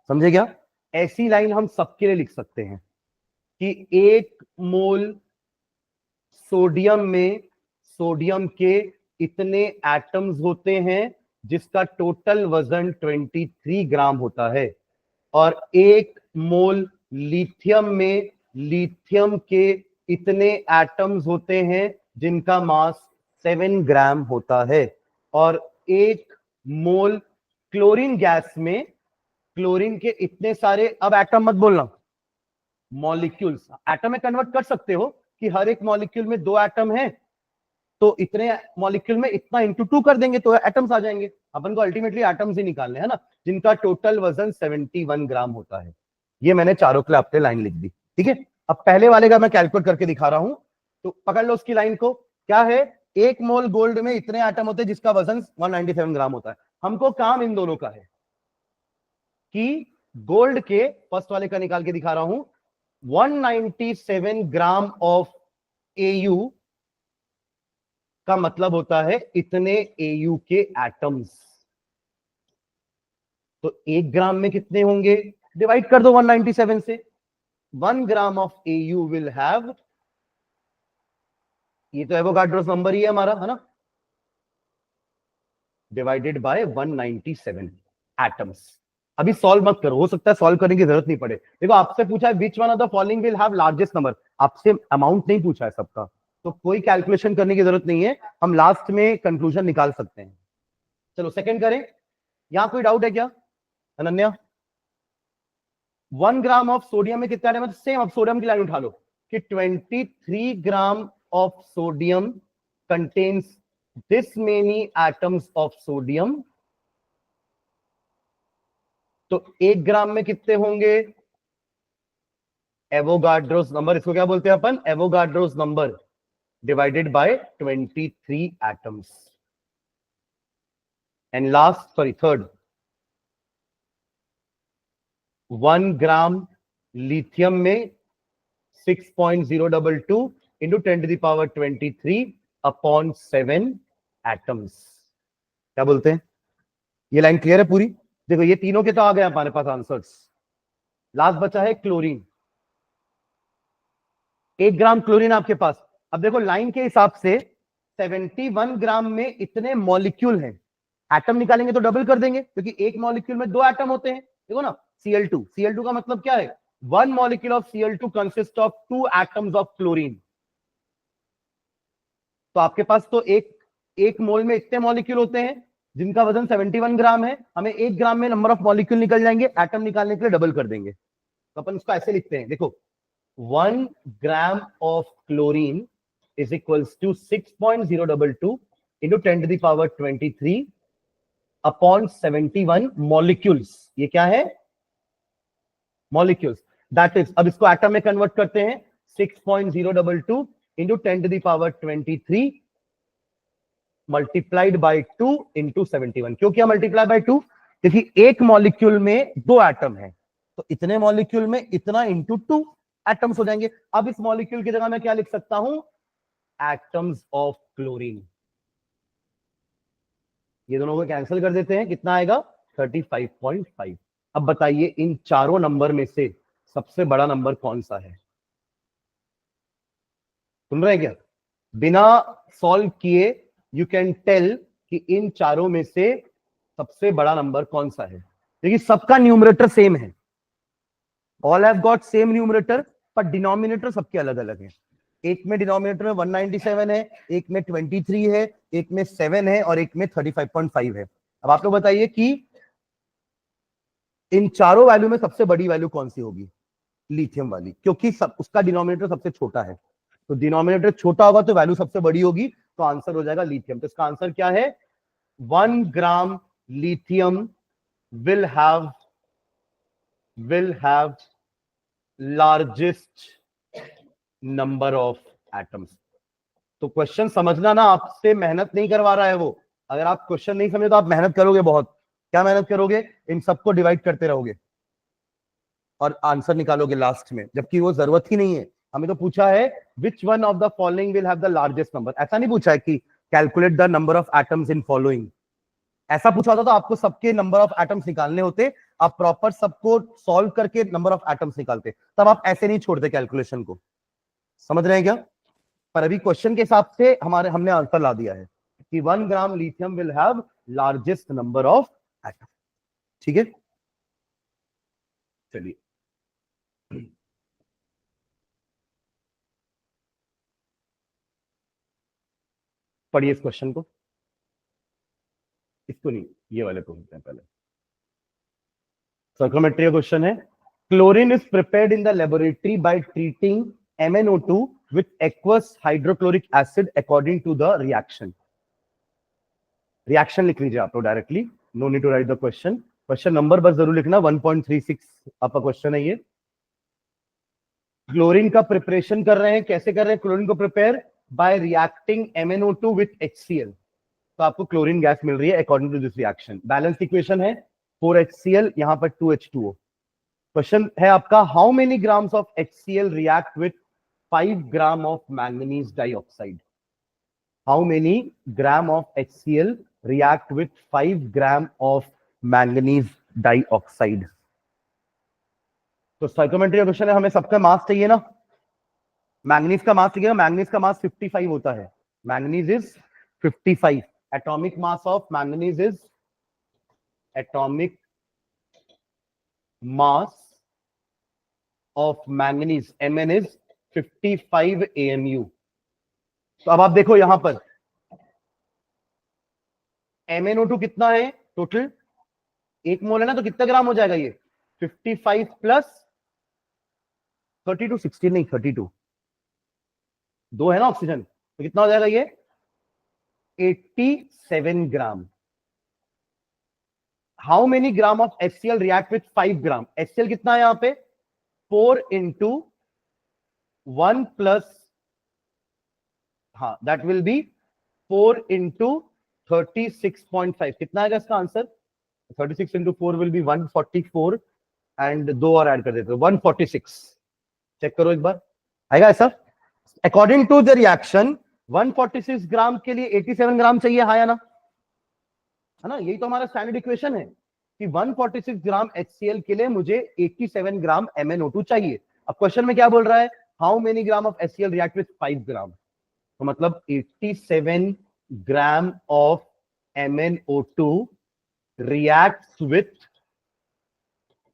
समझे क्या? ऐसी लाइन हम सबके लिए लिख सकते हैं कि 1 मोल सोडियम में सोडियम के इतने एटम्स होते हैं जिसका टोटल वजन 23 ग्राम होता है, और 1 मोल लिथियम में लिथियम के इतने एटम्स होते हैं जिनका मास 7 ग्राम होता है, और 1 मोल क्लोरीन गैस में क्लोरीन के इतने सारे, अब एटम मत बोलना, मॉलिक्यूल्स। एटम में कन्वर्ट कर सकते हो कि हर एक मॉलिक्यूल में 2 एटम है, तो इतने मॉलिक्यूल में इतना इंटू 2 कर देंगे तो एटम्स आ जाएंगे। अपन को अल्टीमेटली एटम्स ही निकालने हैं ना, जिनका टोटल वजन 71 ग्राम होता है। ये मैंने चारों के लिए आपने लाइन लिख दी, ठीक है। अब पहले वाले का मैं कैलकुलेट करके दिखा रहा हूं, तो पकड़ लो उसकी लाइन को। क्या है, 1 मोल गोल्ड में इतने एटम होते हैं जिसका वजन 197 ग्राम होता है। हमको काम इन दोनों का है कि गोल्ड के फर्स्ट वाले का निकाल के दिखा रहा हूं, 197 ग्राम ऑफ AU का मतलब होता है इतने AU के एटम्स। तो 1 ग्राम में कितने होंगे, डिवाइड कर दो 197 से। 1 gram of AU will have, ये तो एवोगाड्रोस नंबर ही है हमारा, है ना, डिवाइडेड बाय 197 एटम्स। अभी सॉल्व मत करो, हो सकता है सॉल्व करने की जरूरत नहीं पड़े। देखो आपसे पूछा है which one of the following will have largest number, आपसे अमाउंट नहीं पूछा है सबका, तो कोई कैलकुलेशन करने की जरूरत नहीं है, हम लास्ट में कंक्लूजन निकाल सकते हैं। चलो सेकंड करें। यहां कोई डाउट है क्या अनन्या? 1 ग्राम ऑफ सोडियम में कितना एटम? सेम, अब सोडियम की लाइन उठा लो कि 23 gram of sodium contains this many atoms of sodium। तो 1 ग्राम में कितने होंगे? एवोगाड्रोस नंबर, इसको क्या बोलते हैं अपन? Avogadro's number divided by 23 atoms. And last, sorry third, 1 gram lithium में 6.022 इंटू 10⁻23 अपॉन 7 एटम्स। क्या बोलते हैं? ये लाइन क्लियर है पूरी? देखो ये तीनों के तो आ गए हमारे पास आंसर्स। लास्ट बचा है क्लोरीन। 1 ग्राम क्लोरीन आपके पास। अब देखो लाइन के हिसाब से 71 ग्राम में इतने मॉलिक्यूल हैं, एटम निकालेंगे तो डबल कर देंगे क्योंकि एक मॉलिक्यूल में 2 एटम होते हैं। देखो ना, Cl2 का मतलब क्या है? 1 molecule of Cl2 consist of 2 atoms of chlorine. तो आपके पास तो एक मोल में इतने मॉलिक्यूल होते हैं जिनका वजन 71 ग्राम है। हमें 1 ग्राम में नंबर ऑफ मॉलिक्यूल निकल जाएंगे, एटम निकालने के लिए डबल कर देंगे। तो अपन इसको ऐसे लिखते हैं, देखो 1 gram of chlorine is equals to 6.022 into 10⁻23 upon 71 molecules. ये क्या है? मॉलिक्यूल्स। दैट इज, अब इसको एटम में कन्वर्ट करते हैं, 6.022 इंटू 10⁻23 मल्टीप्लाइड बाय 2 इंटू 71। क्यों किया मल्टीप्लाई बाय 2? क्योंकि एक मॉलिक्यूल में 2 एटम है, तो इतने मॉलिक्यूल में इतना इंटू 2 एटम्स हो जाएंगे। अब इस मॉलिक्यूल की जगह मैं क्या लिख सकता हूं? Atoms of chlorine. ये दोनों को कैंसिल कर देते हैं, कितना आएगा? 35.5। अब बताइए इन चारों नंबर में से सबसे बड़ा नंबर कौन सा है? सुन रहे हैं क्या? बिना सॉल्व किए यू कैन टेल कि इन चारों में से सबसे बड़ा नंबर कौन सा है। देखिए सबका न्यूमरेटर सेम है, all have got same numerator, पर डिनोमिनेटर सबके अलग अलग है। एक में डिनोमिनेटर में 197 है, एक में 23 है, एक में 7 है और एक में 35.5 है। अब आप लोग बताइए कि इन चारों वैल्यू में सबसे बड़ी वैल्यू कौन सी होगी? लिथियम वाली, क्योंकि उसका डिनोमिनेटर सबसे छोटा है। तो डिनोमिनेटर छोटा होगा तो वैल्यू सबसे बड़ी होगी, तो आंसर हो जाएगा लिथियम। तो इसका आंसर क्या है? 1 gram lithium will have largest number of atoms। तो क्वेश्चन समझना ना, आपसे मेहनत नहीं करवा रहा है वो। अगर आप क्वेश्चन नहीं समझे तो आप मेहनत करोगे बहुत। क्या मेहनत करोगे? इन सबको डिवाइड करते रहोगे और आंसर निकालोगे लास्ट में, जबकि वो जरूरत ही नहीं है। हमें तो पूछा है which one of the following will have the largest number, ऐसा नहीं पूछा है कि calculate the number of atoms in following. ऐसा पूछा होता तो आपको सबके नंबर ऑफ एटम्स निकालने होते, आप प्रॉपर सबको सॉल्व करके नंबर ऑफ एटम्स निकालते, तब आप ऐसे नहीं छोड़ते कैलकुलेशन को। समझ रहे हैं क्या? पर अभी क्वेश्चन के हिसाब से हमने आंसर ला दिया है कि 1 gram lithium will have largest number of atom. ठीक है, चलिए पढ़िए इस क्वेश्चन को। इसको नहीं, ये वाले को होते हैं पहले। सर्कोमेट्री का क्वेश्चन है, chlorine is prepared in the laboratory by treating MnO2 with aqueous hydrochloric acid according to the reaction. Reaction लिख लीजिए आप लोग directly, no need to write the question. Question number बस जरूर लिखना. 1.36 आपका क्वेश्चन है ये. क्लोरीन का प्रिपरेशन कर रहे हैं. कैसे कर रहे हैं क्लोरीन को prepare? By reacting MnO2 with HCl. तो आपको क्लोरीन गैस मिल रही है according to this reaction. Balance equation है 4HCl, यहां पर 2H2O. क्वेश्चन है आपका, how many grams of HCl react with 5 gram of manganese dioxide. हाउ many gram of HCl react with 5 gram of manganese dioxide. तो स्टोइकोमेट्री का क्वेश्चन है, हमें सबका मास चाहिए ना. मैंगनीज का मास चाहिए. मैंगनीज का मास 55 होता है. Manganese is 55. Atomic mass of manganese is, atomic mass of manganese Mn is 55 AMU. तो अब आप देखो यहां पर MnO2 कितना है टोटल, 1 मोल है ना, तो कितना ग्राम हो जाएगा ये? 55 प्लस 32, 16 नहीं 32, 2 है ना ऑक्सीजन, तो कितना हो जाएगा ये? 87 gram. How many gram of HCl react with 5 gram. HCl कितना है यहां पे? 4 इंटू 1 प्लस, हाँ दैट विल बी 4 इंटू 36.5. कितना आएगा इसका answer? 36 into 4 will be 144 and 2 और ऐड कर देते हो 146. चेक करो एक बार, आएगा ऐसा. अकॉर्डिंग टू द रिएक्शन 146 ग्राम के लिए 87 ग्राम चाहिए, हाँ या ना? है ना, यही तो हमारा स्टैंडर्ड इक्वेशन है कि 146 ग्राम HCl के लिए मुझे 87 ग्राम MnO2 चाहिए. अब क्वेश्चन में क्या बोल रहा है? How many gram of HCl react with 5 ग्राम. तो मतलब 87 gram of MnO2 reacts with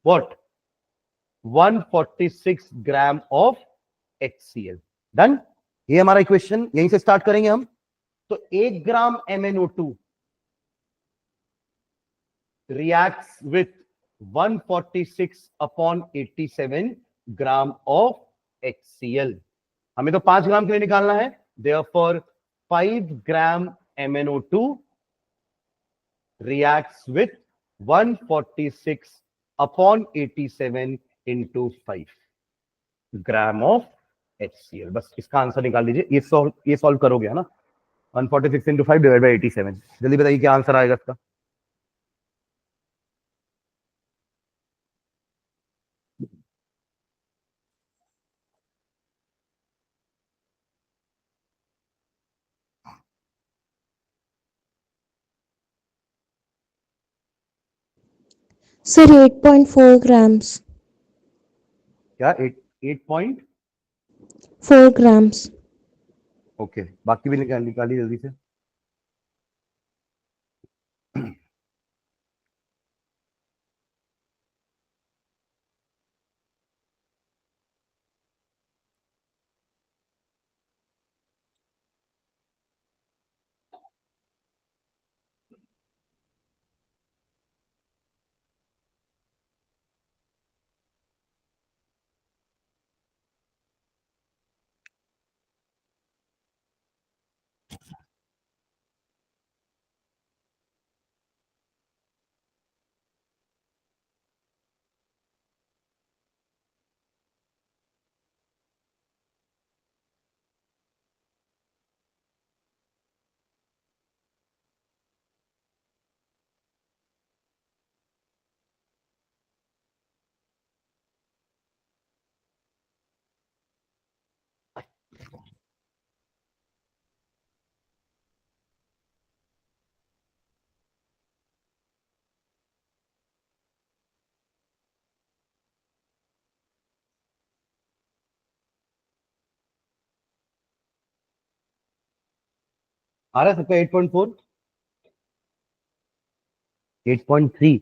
what? 146 gram of HCl. Done. ये हमारा इक्वेशन, यहीं से स्टार्ट करेंगे हम. तो 1 ग्राम MnO2 reacts with 146 upon 87 gram of HCl. हमें तो 5 ग्राम के लिए निकालना है. Therefore 5 gram MnO2 reacts with 146 upon 87 into 5 gram of HCl. बस इसका आंसर निकाल लीजिए. ये सॉल्व करोगे है ना. 146 into 5 divided by 87. जल्दी बताइए क्या आंसर आएगा इसका. Sir, 8.4 grams. क्या 8.4 4 grams. ओके. बाकी भी निकालिए जल्दी से. आ रहा है सबका 8.4, 8.3.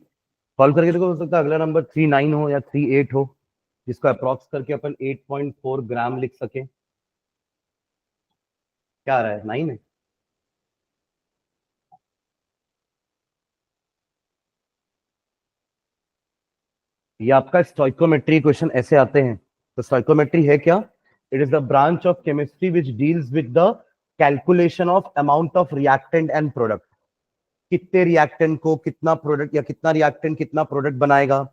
सॉल्व करके देखो, हो सकता है अगला नंबर 39 हो या 38 हो, जिसको अप्रॉक्स करके अपन 8.4 ग्राम लिख सके. क्या आ रहा है? 9 है. ये आपका स्टोइकोमेट्री क्वेश्चन ऐसे आते हैं. तो स्टोइकोमेट्री है क्या? It is the branch of chemistry which deals with the calculation of amount of reactant and product. कितने रिएक्टेंट को कितना प्रोडक्ट या कितना रिएक्टेंट कितना प्रोडक्ट बनाएगा,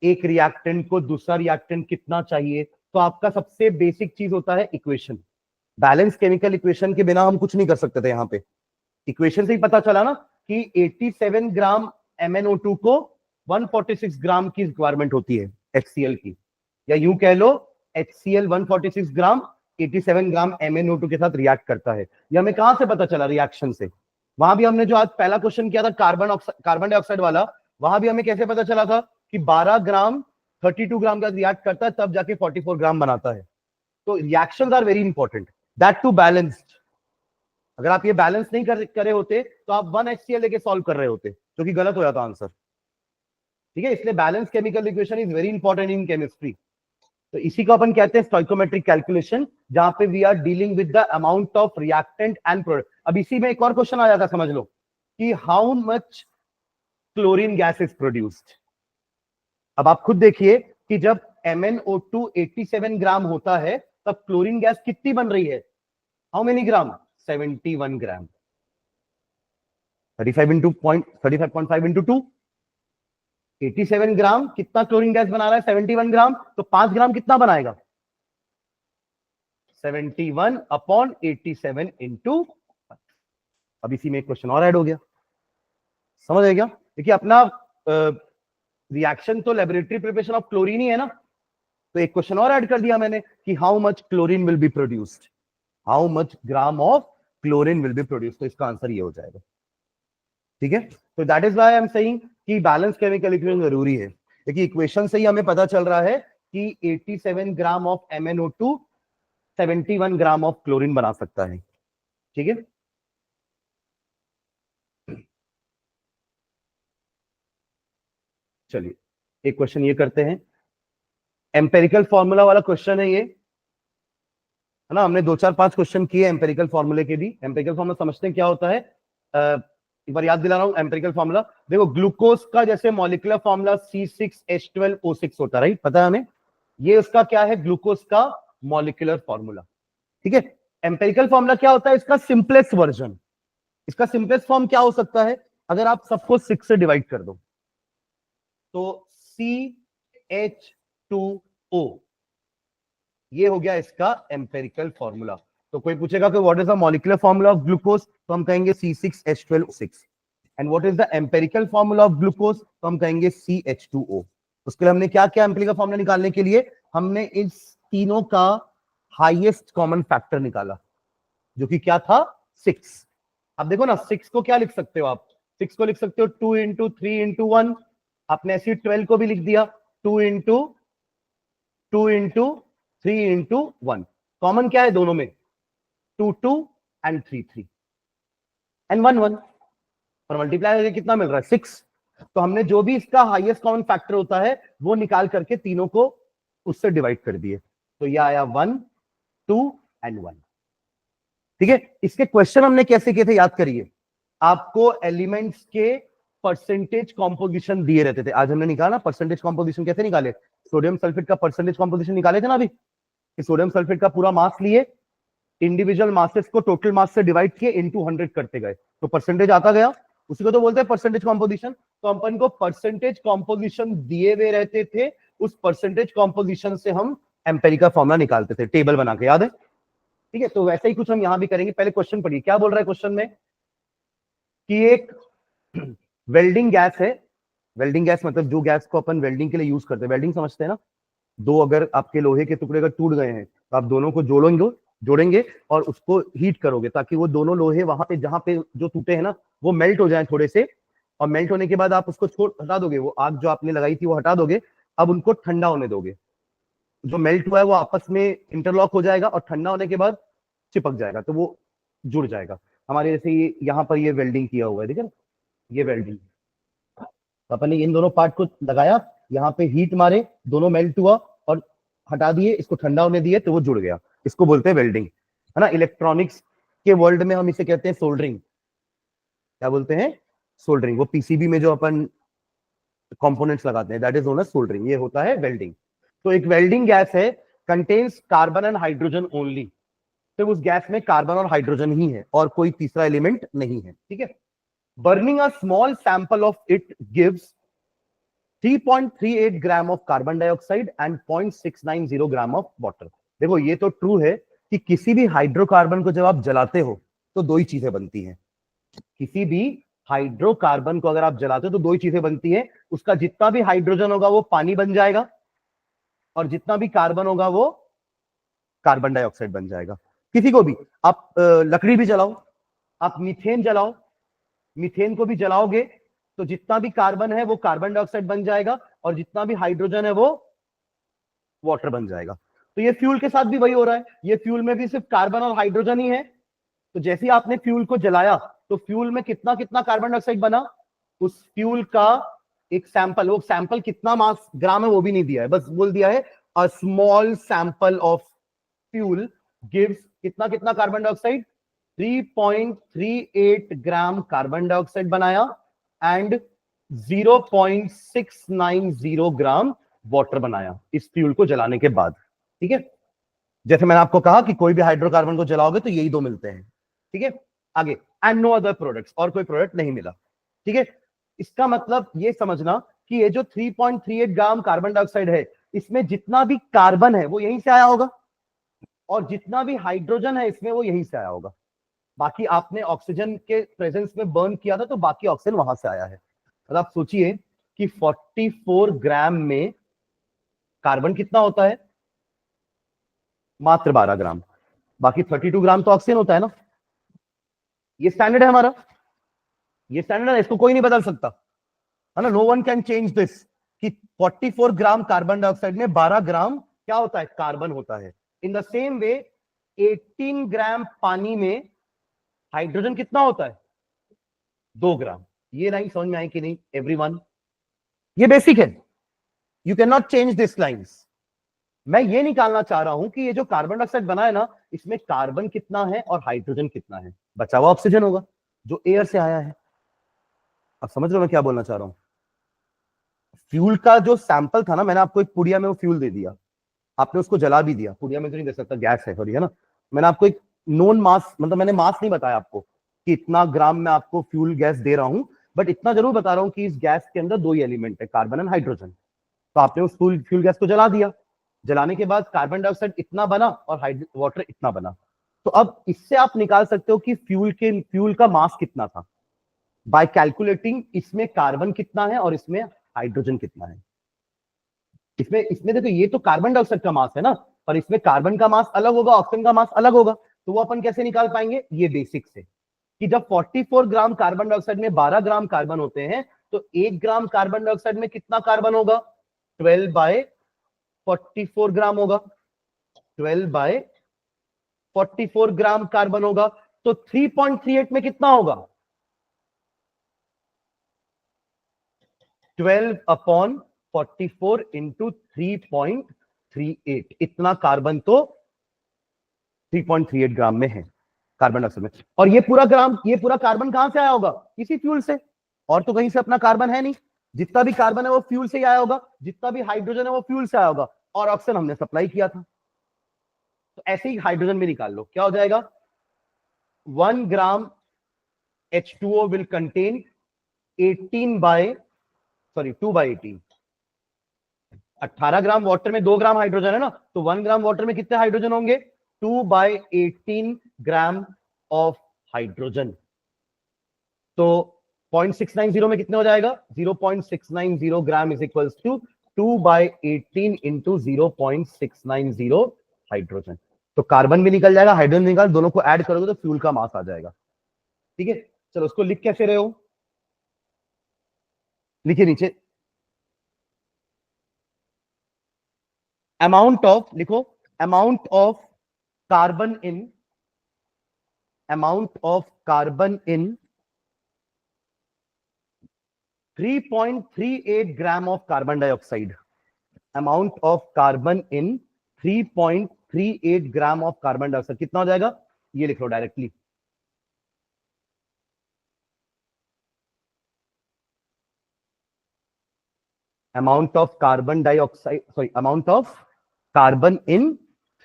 एक रिएक्टेंट को दूसरा रिएक्टेंट कितना चाहिए. तो आपका सबसे बेसिक चीज होता है इक्वेशन. बैलेंस केमिकल इक्वेशन के बिना हम कुछ नहीं कर सकते थे. यहाँ पे इक्वेशन से ही पता चला ना कि 87 ग्राम MnO2 को 146 ग्राम की रिक्वायरमेंट होती है HCl की, या यूं कह लो HCl 146 ग्राम 87 ग्राम MnO2 के साथ रिएक्ट करता है. ये हमें कहां से पता चला? रिएक्शन से. वहां भी हमने जो आज पहला क्वेश्चन किया था कार्बन डाइऑक्साइड वाला, वहां भी हमें कैसे पता चला था कि 12 ग्राम 32 ग्राम का रिएक्ट करता है तब जाके 44 ग्राम बनाता है. तो reactions are very important, that to balanced. अगर आप ये बैलेंस नहीं करे होते तो आप 1 HCl लेके सॉल्व कर रहे होते, जो कि गलत हो जाता आंसर. ठीक है, इसलिए balance chemical equation is very important in chemistry. तो इसी को अपन कहते हैं स्टोइकोमेट्रिक कैलकुलेशन, जहां पे we are dealing with the amount of reactant and product. अब इसी में एक और क्वेश्चन आ जाता, समझ लो कि how much chlorine gas is produced. अब आप खुद देखिए कि जब MnO2 87 ग्राम होता है तब क्लोरीन गैस कितनी बन रही है? How many gram? 71 gram. 35.5 into 2, 87 ग्राम कितना क्लोरीन गैस बना रहा है? 71 ग्राम. तो 5 ग्राम कितना बनाएगा? 71 अपॉन 87 इंटू. अब इसी में एक क्वेश्चन और ऐड हो गया, समझ आए क्या? देखिए अपना रिएक्शन तो लेबोरेटरी प्रिपरेशन ऑफ क्लोरीन ही है ना, तो एक क्वेश्चन और ऐड कर दिया मैंने कि how much chlorine will be produced, how much gram of chlorine will be produced. तो इसका आंसर ये हो जाएगा. ठीक है, तो that is why I am saying कि बैलेंस केमिकल इक्वेशन जरूरी है. देखिए इक्वेशन से ही हमें पता चल रहा है कि 87 gram of MnO2 71 gram of chlorine बना सकता है. ठीक है, चलिए एक क्वेश्चन ये करते हैं. एम्पेरिकल फॉर्मूला वाला क्वेश्चन है ये, है ना. हमने 2-4-5 क्वेश्चन किए एम्पेरिकल फॉर्मूले के भी. एम्पेरिकल फॉर्मूला समझते हैं क्या होता है? एक बार याद दिला रहा हूं. एम्पेरिकल फॉर्मूला देखो, ग्लूकोज का जैसे मॉलिक्यूलर फॉर्मूला C6H12O6 होता है, राइट? पता है हमें. ये उसका क्या है? ग्लूकोज का मॉलिक्यूलर फॉर्मूला. ठीक है, एम्पेरिकल फॉर्मूला क्या होता है? इसका सिंपलेस्ट वर्जन. इसका सिंपलेस्ट फॉर्म क्या हो सकता है? अगर आप सबको 6 से डिवाइड कर दो तो CH2O, ये हो गया इसका एम्पेरिकल फॉर्मूला. तो कोई पूछेगा कि what is the molecular formula of glucose, तो हम कहेंगे C6H12O6. And what is the empirical formula of glucose, तो हम कहेंगे CH2O. उसके लिए हमने क्या किया? एम्पेरिकल फॉर्मूला निकालने के लिए हमने इस तीनों का हाईएस्ट कॉमन फैक्टर निकाला, जो कि क्या था? 6. अब देखो ना, 6 को क्या लिख सकते हो आप? 6 को लिख सकते हो 2 इंटू 3 इंटू 1. आपने ऐसे 12 को भी लिख दिया 2 इंटू 3 इंटू 1. कॉमन क्या है दोनों में? 2 2 एंड 3 3 एंड 1 1. और मल्टीप्लाई करके कितना मिल रहा है? 6. तो हमने जो भी इसका हाईएस्ट कॉमन फैक्टर होता है वो निकाल करके तीनों को उससे डिवाइड कर दिए. तो ये आया 1 2 एंड 1. ठीक है, इसके क्वेश्चन हमने कैसे किए थे याद करिए. आपको एलिमेंट्स के परसेंटेज कॉम्पोजिशन दिए रहते थे. आज हमने निकाला परसेंटेज कॉम्पोजिशन. कैसे निकाले? सोडियम सल्फेट का परसेंटेज कॉम्पोजिशन निकाले थे ना अभी. सोडियम सल्फेट का पूरा मास लिए, इंडिविजुअल मासेस को टोटल मास से डिवाइड किए, इनटू 100 करते गए, तो परसेंटेज आता गया. उसी को तो बोलते हैं परसेंटेज कॉम्पोजिशन. तो अपन को परसेंटेज कॉम्पोजिशन दिए हुए रहते थे, उस परसेंटेज कॉम्पोजिशन से हम एम्पेरिकल फॉर्मूला निकालते थे टेबल बना के, याद है? ठीक है, तो वैसे ही कुछ हम यहां भी करेंगे. पहले क्वेश्चन पढ़िए, क्या बोल रहा है क्वेश्चन में कि एक वेल्डिंग गैस है. वेल्डिंग गैस मतलब जो गैस को अपन वेल्डिंग के लिए यूज करते हैं. वेल्डिंग समझते हैं ना? दो अगर आपके लोहे के टुकड़े अगर टूट गए हैं तो आप दोनों को जोड़ेंगे और उसको हीट करोगे ताकि वो दोनों लोहे वहां पे जहां पे जो टूटे हैं ना वो मेल्ट हो जाए थोड़े से. और मेल्ट होने के बाद आप उसको हटा दोगे, वो आग जो आपने लगाई थी वो हटा दोगे. अब उनको ठंडा होने दोगे. जो मेल्ट हुआ है वो आपस में इंटरलॉक हो जाएगा और ठंडा होने के बाद चिपक जाएगा, तो वो जुड़ जाएगा. हमारे जैसे ये यहाँ पर ये वेल्डिंग किया हुआ है, ठीक है ना? ये वेल्डिंग. अपन ने इन दोनों पार्ट को लगाया, यहाँ पे हीट मारे, दोनों मेल्ट हुआ और हटा दिए, इसको ठंडा होने दिए तो वो जुड़ गया. इसको बोलते हैं वेल्डिंग, है ना? इलेक्ट्रॉनिक्स के वर्ल्ड में हम इसे कहते हैं सोल्डरिंग. क्या बोलते हैं? सोल्डरिंग. वो पीसीबी में जो अपन कंपोनेंट्स लगाते हैं that is known as soldering. ये होता है वेल्डिंग. तो एक वेल्डिंग गैस है contains carbon and hydrogen only, तो उस गैस में कार्बन और हाइड्रोजन ही है और कोई तीसरा एलिमेंट नहीं है, ठीक है। Burning a small sample of it gives 3.38 gram of carbon dioxide and 0.690 gram of water. देखो ये तो ट्रू है कि किसी भी हाइड्रोकार्बन को जब आप जलाते हो तो दो ही चीजें बनती हैं। किसी भी हाइड्रोकार्बन को अगर आप जलाते हो तो दो ही चीजें बनती है, उसका जितना भी हाइड्रोजन होगा वो पानी बन जाएगा और जितना भी कार्बन होगा वो कार्बन डाइऑक्साइड बन जाएगा। किसी को भी आप लकड़ी भी जलाओ, आप मीथेन जलाओ, मीथेन को भी जलाओगे तो जितना भी कार्बन है वो कार्बन डाइऑक्साइड बन जाएगा और जितना भी हाइड्रोजन है वो वाटर बन जाएगा। तो ये फ्यूल के साथ भी वही हो रहा है, ये फ्यूल में भी सिर्फ कार्बन और हाइड्रोजन ही है। तो जैसे ही आपने फ्यूल को जलाया तो फ्यूल में कितना कितना कार्बन डाइऑक्साइड बना, उस फ्यूल का एक सैंपल, वो सैंपल कितना मास ग्राम है वो भी नहीं दिया है, बस बोल दिया है a small sample of fuel gives कितना कितना carbon dioxide, 3.38 gram carbon dioxide बनाया एंड 0.690 ग्राम वाटर बनाया इस फ्यूल को जलाने के बाद, ठीक है। जैसे मैंने आपको कहा कि कोई भी हाइड्रोकार्बन को जलाओगे तो यही दो मिलते हैं, ठीक है। आगे, एंड नो अदर प्रोडक्ट्स, और कोई प्रोडक्ट नहीं मिला, ठीक है। इसका मतलब ये समझना कि ये जो 3.38 ग्राम कार्बन डाइऑक्साइड है इसमें जितना भी कार्बन है वो यहीं से आया होगा और जितना भी हाइड्रोजन है इसमें वो यहीं से आया होगा। बाकी आपने ऑक्सीजन के प्रेजेंस में बर्न किया था तो बाकी ऑक्सीजन वहां से आया है। तो आप सोचिए कि 44 ग्राम में कार्बन कितना होता है, मात्र 12 ग्राम, बाकी 32 ग्राम तो ऑक्सीजन होता है ना। ये स्टैंडर्ड है हमारा, ये स्टैंडर्ड है, इसको कोई नहीं बदल सकता, है ना। No one can change this कि 44 ग्राम कार्बन डाइऑक्साइड में 12 ग्राम क्या होता है, कार्बन होता है। इन द सेम वे 18 ग्राम पानी में हाइड्रोजन कितना होता है, 2 ग्राम। ये लाइन समझ में आई कि नहीं एवरीवन? ये बेसिक है, you can not change this lines. मैं ये निकालना चाह रहा हूं कि ये जो कार्बन डाइऑक्साइड बना है ना इसमें कार्बन कितना है और हाइड्रोजन कितना है, बचा हुआ ऑक्सीजन होगा जो एयर से आया है। अब समझ रहे हो मैं क्या बोलना चाह रहा हूं? फ्यूल का जो सैंपल था ना, मैंने आपको एक पुड़िया में वो फ्यूल दे दिया, आपने उसको जला भी दिया, पुड़िया में तो नहीं दे सकता, गैस है सॉरी, है ना। मैंने आपको एक नोन मास, मतलब मैंने मास नहीं बताया आपको कि इतना ग्राम में आपको फ्यूल गैस दे रहा हूं, बट इतना जरूर बता रहा हूं कि इस गैस के अंदर दो ही एलिमेंट है, कार्बन एंड हाइड्रोजन। तो आपने उस फ्यूल गैस को जला दिया, जलाने के बाद कार्बन डाइऑक्साइड इतना बना और वाटर इतना बना। तो अब इससे आप निकाल सकते हो कि फ्यूल का मास कितना था बाय कैलकुलेटिंग इसमें कार्बन कितना है और इसमें हाइड्रोजन कितना है। इसमें इसमें देखो ये तो कार्बन डाइऑक्साइड का मास है ना, और इसमें कार्बन का मास अलग होगा, ऑक्सीजन का मास अलग होगा। तो वो अपन कैसे निकाल पाएंगे, ये बेसिक से कि जब 44 ग्राम कार्बन डाइऑक्साइड में 12 ग्राम कार्बन होते हैं तो 1 ग्राम कार्बन डाइऑक्साइड में कितना कार्बन होगा, 12 बाय 44 ग्राम होगा, 12 बाय 44 ग्राम कार्बन होगा। तो 3.38 में कितना होगा, 12 अपॉन 44 इंटू 3.38, इतना कार्बन तो 3.38 ग्राम में है कार्बन डाइऑक्साइड में। और ये पूरा ग्राम, ये पूरा कार्बन कहां से आया होगा, इसी फ्यूल से, और तो कहीं से अपना कार्बन है नहीं। जितना भी कार्बन है वो फ्यूल से ही आया होगा, जितना भी हाइड्रोजन है वो फ्यूल से आया होगा, और ऑक्सीजन हमने सप्लाई किया था। तो ऐसे ही हाइड्रोजन भी निकाल लो, क्या हो जाएगा, 1 gram H2O will contain 18 by sorry 2 by 18। 18 gram water में 2 ग्राम हाइड्रोजन है ना, तो 1 ग्राम वाटर में कितने हाइड्रोजन होंगे, 2 बाय 18 ग्राम ऑफ हाइड्रोजन। तो 0.690 में कितने हो जाएगा, 0.690 gram is equals to 2 by 18 into 0.690 hydrogen. तो कार्बन भी निकल जाएगा, हाइड्रोजन निकाल, दोनों को ऐड करोगे तो फ्यूल का मास आ जाएगा, ठीक है। चलो उसको लिख कैसे रहे हो, लिखिए नीचे, अमाउंट ऑफ, लिखो amount of carbon in, amount of carbon in 3.38 gram of carbon dioxide, amount of carbon in 3.38 gram of carbon dioxide कितना हो जाएगा, ये लिख लो directly, amount of carbon dioxide sorry amount of carbon in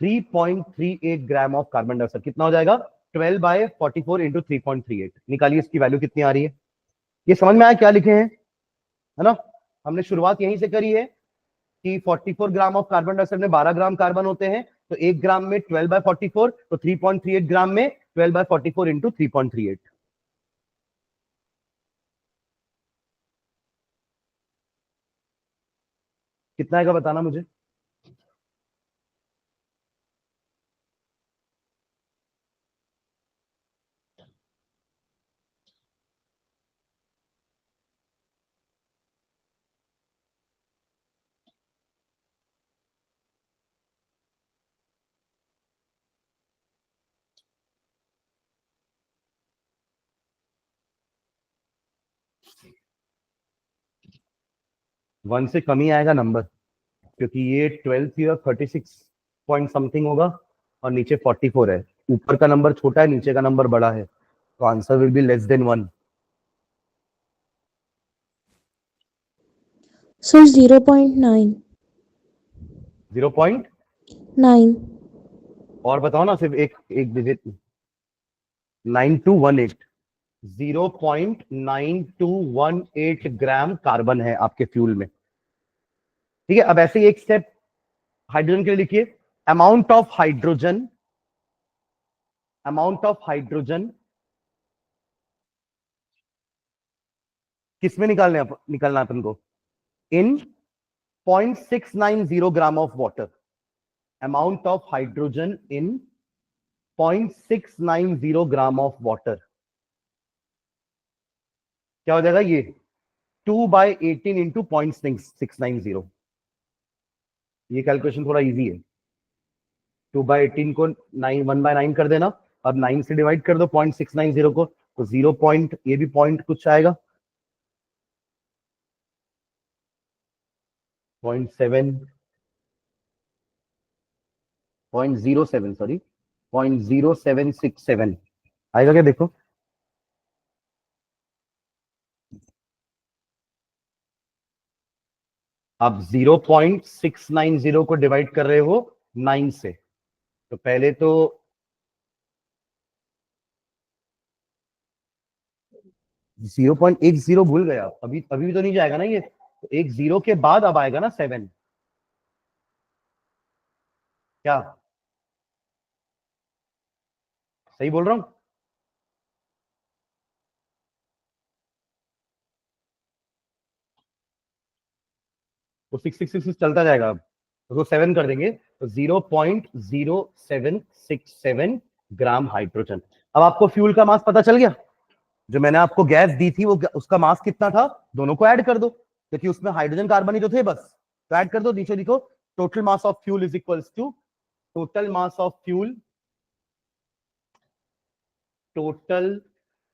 3.38 gram of carbon dioxide. कितना हो जाएगा? 12/44 इंटू 3.38। निकालिए इसकी वैल्यू कितनी आ रही है। ये समझ में आया क्या लिखे हैं, है ना? हमने शुरुआत यहीं से करी है कि 44 ग्राम ऑफ कार्बन डाइऑक्साइड में 12 ग्राम कार्बन होते हैं, तो 1 ग्राम में 12/44, तो 3.38 ग्राम में 12/44 इंटू 3.38। कितना आएगा बताना मुझे। वन से कम ही आएगा नंबर, क्योंकि ये 12 थी और 36 पॉइंट समथिंग होगा, और नीचे 44 है। ऊपर का नंबर छोटा है, नीचे का नंबर बड़ा है, तो answer will be less than 1। So 0.9. 0.9 और बताओ ना, सिर्फ एक एक डिजिट। 9218। 0.9218 ग्राम कार्बन है आपके फ्यूल में। ठीक है, अब ऐसे ही एक स्टेप हाइड्रोजन के लिए लिखिए। Amount of hydrogen, amount of hydrogen किसमें निकालना अपन को? इन 0.690 gram of water. Amount of hydrogen in 0.690 gram of water. क्या हो जाएगा ये? 2/18 इंटू 0.690। ये कैलकुलेशन थोड़ा इजी है। 2/18 को 1/9 कर देना, अब 9 से डिवाइड कर दो 0.690 को, तो 0 पॉइंट, ये भी पॉइंट कुछ आएगा, 0.7, 0.07, सॉरी 0.0767 आएगा क्या? देखो, आप 0.690 को डिवाइड कर रहे हो 9 से, तो पहले तो 0.10 भूल गया, अभी अभी भी तो नहीं जाएगा ना ये, तो एक जीरो के बाद अब आएगा ना 7। क्या सही बोल रहा हूं? तो 6 चलता जाएगा, अब उसको 7 कर देंगे, तो 0.0767 ग्राम हाइड्रोजन। अब आपको फ्यूल का मास पता चल गया। जो मैंने आपको गैस दी थी, वो उसका मास कितना था, दोनों को ऐड कर दो, क्योंकि उसमें हाइड्रोजन कार्बन ही तो थे बस, तो ऐड कर दो। नीचे लिखो, total mass of fuel is equals to, total mass of fuel, total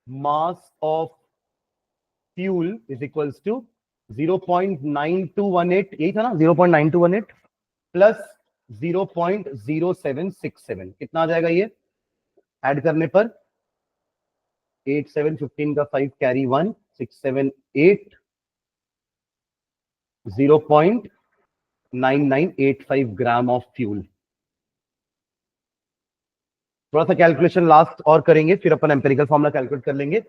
mass of fuel is equals to 0.9218, यही था ना, 0.9218 प्लस 0.0767। कितना आ जाएगा ये ऐड करने पर? 8 7 15 का 5 कैरी 1, 6 7 8, 0.9985 ग्राम ऑफ फ्यूल। थोड़ा सा कैलकुलेशन लास्ट और करेंगे, फिर अपन एम्पेरिकल फॉर्मूला कैलकुलेट कर लेंगे।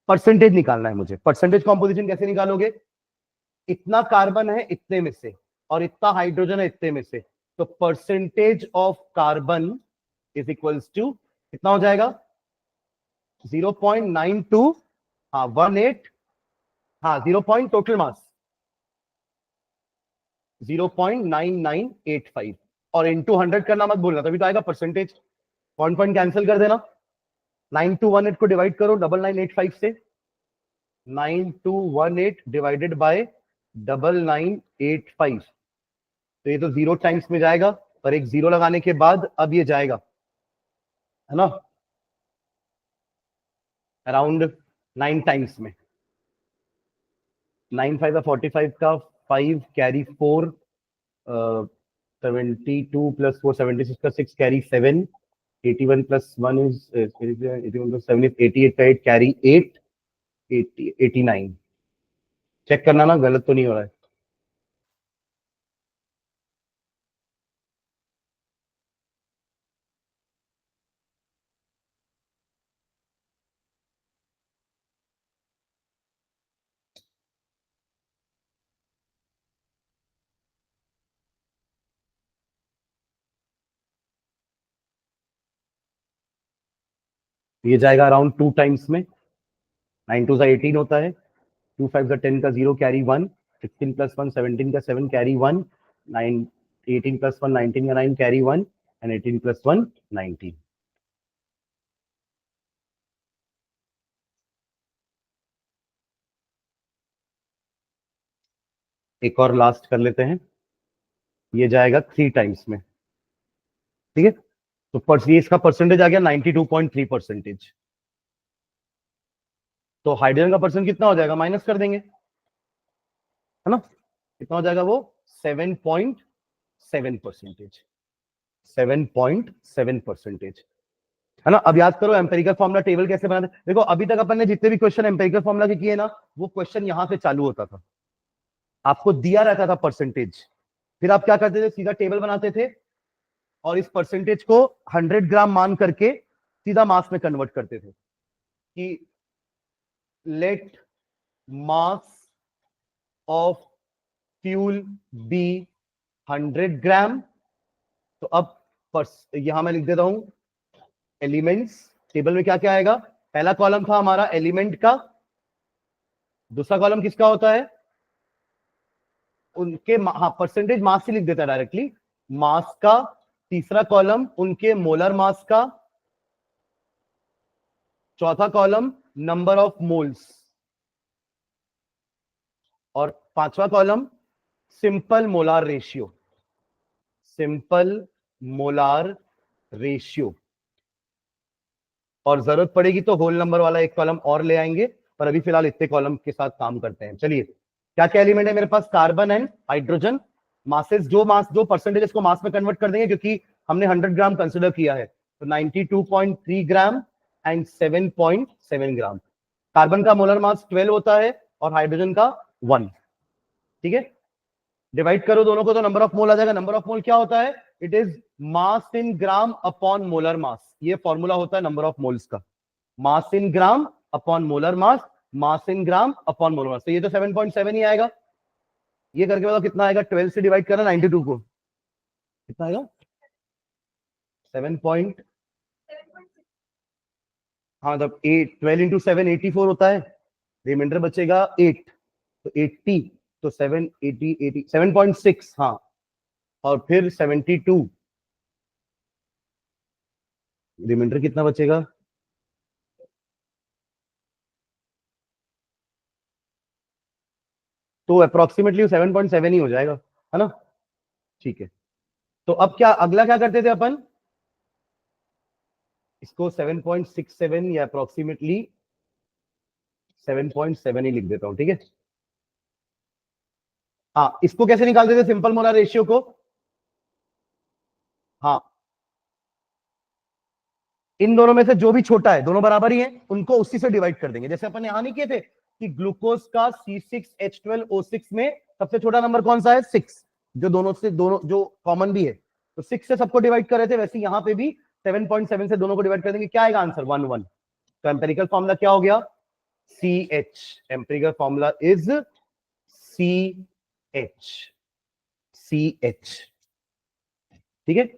परसेंटेज निकालना है मुझे। परसेंटेज कॉम्पोजिशन कैसे निकालोगे? इतना कार्बन है इतने में से, और इतना हाइड्रोजन है इतने में से, तो percentage of carbon is equals to कितना हो जाएगा? 0.92, हाँ 18, हाँ 0 पॉइंट टोटल मास 0.9985, और इंटू 100 करना मत भूलना, तभी तो आएगा परसेंटेज। पॉइंट पॉइंट कैंसिल कर देना, 9218 को डिवाइड करो 9985 से, 9218 डिवाइडेड बाय 9985, तो ये तो 0 टाइम्स में जाएगा, और एक 0 लगाने के बाद अब ये जाएगा, है ना, अराउंड 9 टाइम्स में। 9 5 45 का 5 कैरी 4, 72 प्लस 4 76 का 6 carry 7, 81 plus 1 is 81 plus 7 is 88 का 8 कैरी 8, 89। चेक करना ना, गलत तो नहीं हो रहा है। ये जाएगा अराउंड 2 टाइम्स में, 9 2 18 होता है, 2 5 10 का 0 कैरी 1, 16 प्लस 1 17 का 7 कैरी 1, 9 18 प्लस 1 19 का 9 कैरी 1 एंड 18 प्लस 1 19। एक और लास्ट कर लेते हैं, ये जाएगा 3 टाइम्स में, ठीक है। तो ये इसका परसेंटेज आ गया 92.3%। तो हाइड्रोजन का परसेंट कितना हो जाएगा, माइनस कर देंगे, है ना, कितना हो जाएगा वो 7.7%, 7.7%, है ना। अब याद करो एम्पेरिकल फॉर्मूला टेबल कैसे बनाते। देखो अभी तक अपन ने जितने भी क्वेश्चन एम्पेरिकल फॉर्मूला के किए ना, वो क्वेश्चन यहां से चालू होता था, आपको दिया रहता था परसेंटेज, फिर आप क्या करते थे, सीधा टेबल बनाते थे और इस परसेंटेज को 100 ग्राम मान करके सीधा मास में कन्वर्ट करते थे कि let mass of fuel be 100 gram. तो अब यहां मैं लिख देता हूं एलिमेंट्स, टेबल में क्या क्या आएगा, पहला कॉलम था हमारा एलिमेंट का, दूसरा कॉलम किसका होता है, उनके हाँ परसेंटेज मास से लिख देता है डायरेक्टली, मास का, तीसरा कॉलम उनके मोलर मास का, चौथा कॉलम नंबर ऑफ मोल्स, और पांचवा column simple molar ratio, simple molar ratio. और जरूरत पड़ेगी तो होल नंबर वाला एक कॉलम और ले आएंगे, पर अभी फिलहाल इतने कॉलम के साथ काम करते हैं। चलिए क्या क्या एलिमेंट है मेरे पास, कार्बन एंड हाइड्रोजन, मासेस जो परसेंटेज को मास में कन्वर्ट कर देंगे क्योंकि हमने 100 ग्राम कंसिडर किया है, तो 92.3 ग्राम एंड 7.7 ग्राम। कार्बन का मोलर मास 12 होता है और हाइड्रोजन का 1, ठीक है। डिवाइड करो दोनों को तो नंबर ऑफ मोल आ जाएगा। नंबर ऑफ मोल क्या होता है, it is mass in gram upon molar mass, ये फॉर्मूला होता है नंबर ऑफ मोल्स का, मास इन ग्राम अपॉन मोलर मास, मास इन ग्राम अपॉन मोलर मास। तो ये तो 7.7 ही आएगा। ये करके बताओ कितना आएगा, 12 से डिवाइड करना 92 को, कितना आएगा 7 पॉइंट, हाँ तब 8 12 इंटू 7 84 होता है, रिमाइंडर बचेगा 8, तो 80, तो 7 80 80 7.6, हाँ, और फिर 72, रिमाइंडर कितना बचेगा, तो अप्रोक्सीमेटली 7.7 ही हो जाएगा, है ना, ठीक है। तो अब क्या अगला क्या करते थे अपन, इसको 7.67 या अप्रोक्सीमेटली 7.7 ही लिख देता हूं, ठीक है। हाँ इसको कैसे निकालते थे सिंपल मोलर रेशियो को, हाँ इन दोनों में से जो भी छोटा है, दोनों बराबर ही हैं, उनको उसी से डिवाइड कर देंगे। जैसे अपन यहां नहीं किए थे कि ग्लूकोज का C6H12O6 में सबसे छोटा नंबर कौन सा है, 6, जो दोनों जो कॉमन भी है, तो 6 से सबको डिवाइड कर रहे थे, वैसे यहां पे भी 7.7 से दोनों को डिवाइड कर देंगे। क्या आएगा आंसर, 1 1। तो एम्पेरिकल फॉर्मूला क्या हो गया, CH, empirical formula is CH, CH, ठीक है।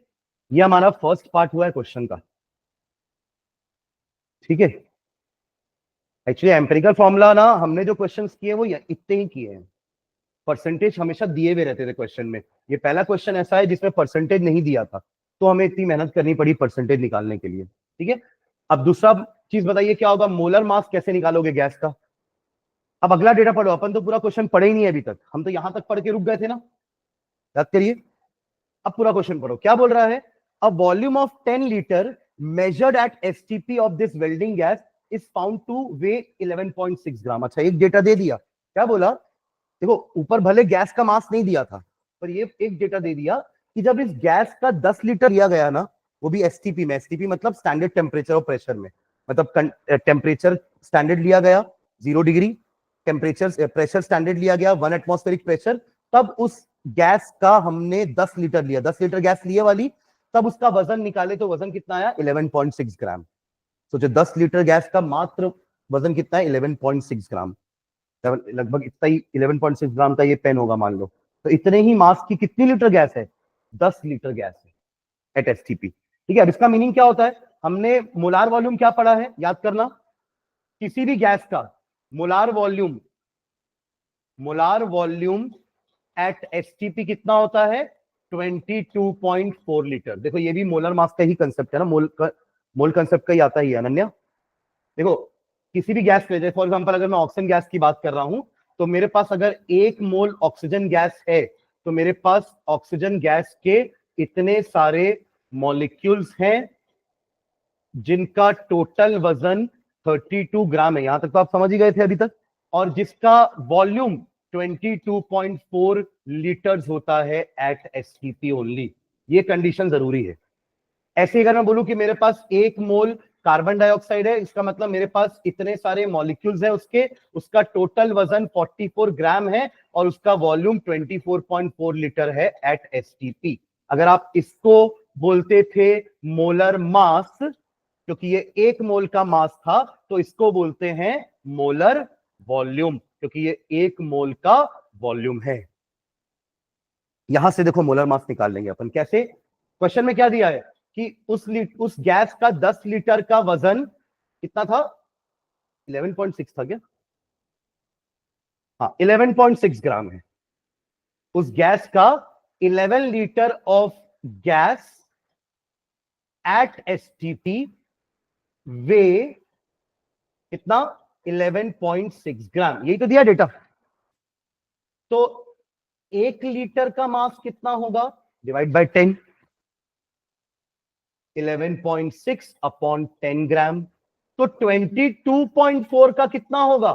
ये हमारा फर्स्ट पार्ट हुआ है क्वेश्चन का, ठीक है। एक्चुअली एम्पेरिकल फॉर्मूला ना हमने जो क्वेश्चंस किए वो इतने ही किए हैं, परसेंटेज हमेशा दिए हुए रहते थे क्वेश्चन में। ये पहला क्वेश्चन ऐसा है जिसमें परसेंटेज नहीं दिया था, तो हमें इतनी मेहनत करनी पड़ी परसेंटेज निकालने के लिए, ठीक है। अब दूसरा चीज बताइए क्या होगा, मोलर मास कैसे निकालोगे गैस का। अब अगला डेटा पढ़ो, अपन तो पूरा क्वेश्चन पढ़े ही नहीं अभी तक, हम तो यहां तक पढ़ के रुक गए थे ना, याद करिए। अब पूरा क्वेश्चन पढ़ो, क्या बोल रहा है, a volume of 10 litre measured eight STP of this welding gas is found two way 11.6 ग्राम। अच्छा एक डेटा दे दिया, क्या बोला, देखो ऊपर भले गैस का मास नहीं दिया था, पर ये एक डेटा दे दिया कि जब इस गैस का 10 लीटर लिया गया ना, वो भी एसटीपी में, एसटीपी मतलब स्टैंडर्ड टेम्परेचर और प्रेशर में, मतलब टेम्परेचर स्टैंडर्ड लिया गया 0 डिग्री, टेम्परेचर प्रेशर स्टैंडर्ड लिया गया 1 एटमॉस्फेरिक प्रेशर, तब उस गैस का हमने 10 लीटर लिया, 10 लीटर गैस लिए वाली, तब उसका वजन निकाले तो वजन कितना आया 11.6 ग्राम। सोचो 10 लीटर गैस का मात्र वजन कितना है 11.6 ग्राम, लगभग इतना ही 11.6 ग्राम का ये पेन होगा मान लो, तो इतने ही मास की कितनी लीटर गैस है, 10 लीटर गैस है एट एसटीपी, ठीक है। अब इसका मीनिंग क्या होता है, हमने मोलार वॉल्यूम क्या पढ़ा है, याद करना। किसी भी गैस का मोलार वॉल्यूम एट एसटीपी कितना होता है, 22.4 लीटर। देखो ये भी मोलर मास का ही कंसेप्ट है ना, मोल कंसेप्ट का ही आता ही है अनन्या। देखो किसी भी गैस के लिए, फॉर एग्जांपल अगर मैं ऑक्सीजन गैस की बात कर रहा हूं, तो मेरे पास अगर 1 मोल ऑक्सीजन गैस है, तो मेरे पास ऑक्सीजन गैस के इतने सारे मॉलिक्यूल्स हैं जिनका टोटल वजन 32 ग्राम है। यहां तक तो आप समझ ही गए थे अभी तक। और जिसका वॉल्यूम 22.4 लीटर्स होता है एट एसटीपी ओनली। ये कंडीशन जरूरी है। ऐसे अगर मैं बोलूं कि मेरे पास 1 मोल कार्बन डाइऑक्साइड है, इसका मतलब मेरे पास इतने सारे मॉलिक्यूल्स हैं उसका टोटल वजन 44 ग्राम है और उसका वॉल्यूम 24.4 लीटर है एट एसटीपी। अगर आप इसको बोलते थे मोलर मास, क्योंकि ये 1 मोल का मास था, तो इसको बोलते हैं मोलर वॉल्यूम, क्योंकि ये 1 मोल का वॉल्यूम है। यहां से देखो मोलर मास निकाल लेंगे अपन कैसे। क्वेश्चन में क्या दिया है कि उस गैस का 10 लीटर का वजन कितना था, 11.6 था क्या, हाँ 11.6 ग्राम है। उस गैस का 11 litre of gas at STP weigh कितना, 11.6 ग्राम। यही तो दिया डेटा। तो 1 लीटर का मास कितना होगा, डिवाइड बाय 10, 11.6 अपॉन 10 ग्राम। तो 22.4 का कितना होगा,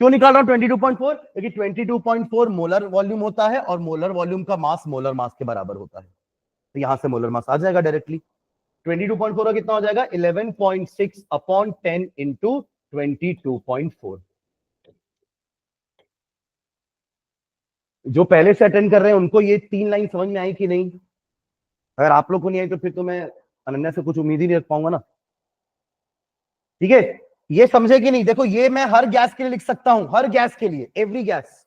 क्यों निकाल रहा हूं 22.4, क्योंकि 22.4 मोलर वॉल्यूम होता है और मोलर वॉल्यूम का मास मोलर मास के बराबर होता है। तो यहां से मोलर मास आ जाएगा डायरेक्टली। 22.4 का कितना हो जाएगा, 11.6 अपॉन 10 इंटू 22.4। जो पहले से अटेंड कर रहे हैं उनको ये 3 लाइन समझ में आई कि नहीं? अगर आप लोग को नहीं आई तो फिर तो मैं अनन्या से कुछ उम्मीद ही नहीं रख पाऊंगा ना। ठीक है, ये समझे कि नहीं? देखो ये मैं हर गैस के लिए लिख सकता हूं, हर गैस के लिए, एवरी गैस।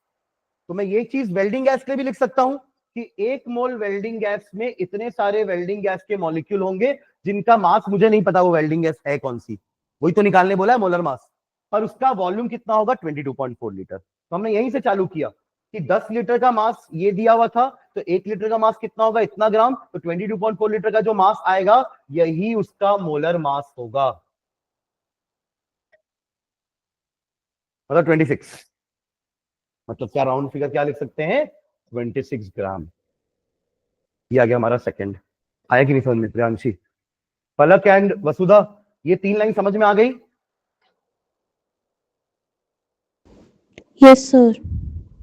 तो मैं ये चीज वेल्डिंग गैस के लिए भी लिख सकता हूं कि 1 मोल वेल्डिंग गैस में इतने सारे वेल्डिंग गैस के मॉलिक्यूल होंगे जिनका मास मुझे नहीं पता वो वेल्डिंग गैस है कौन सी, वही तो निकालने बोला है मोलर मास। और उसका वॉल्यूम कितना होगा, 22.4 लीटर। तो हमने यहीं से चालू किया कि 10 लीटर का मास ये दिया हुआ था, तो 1 लीटर का मास कितना होगा, इतना ग्राम। तो 22.4 लीटर का जो मास आएगा यही उसका मोलर मास होगा, मतलब 26। मतलब क्या राउंड फिगर क्या लिख सकते हैं, 26 ग्राम। ये आ गया हमारा सेकंड। आया कि नहीं समझ में प्रियांशी, पलक एंड वसुधा? ये 3 लाइन समझ में आ गई? Yes, sir.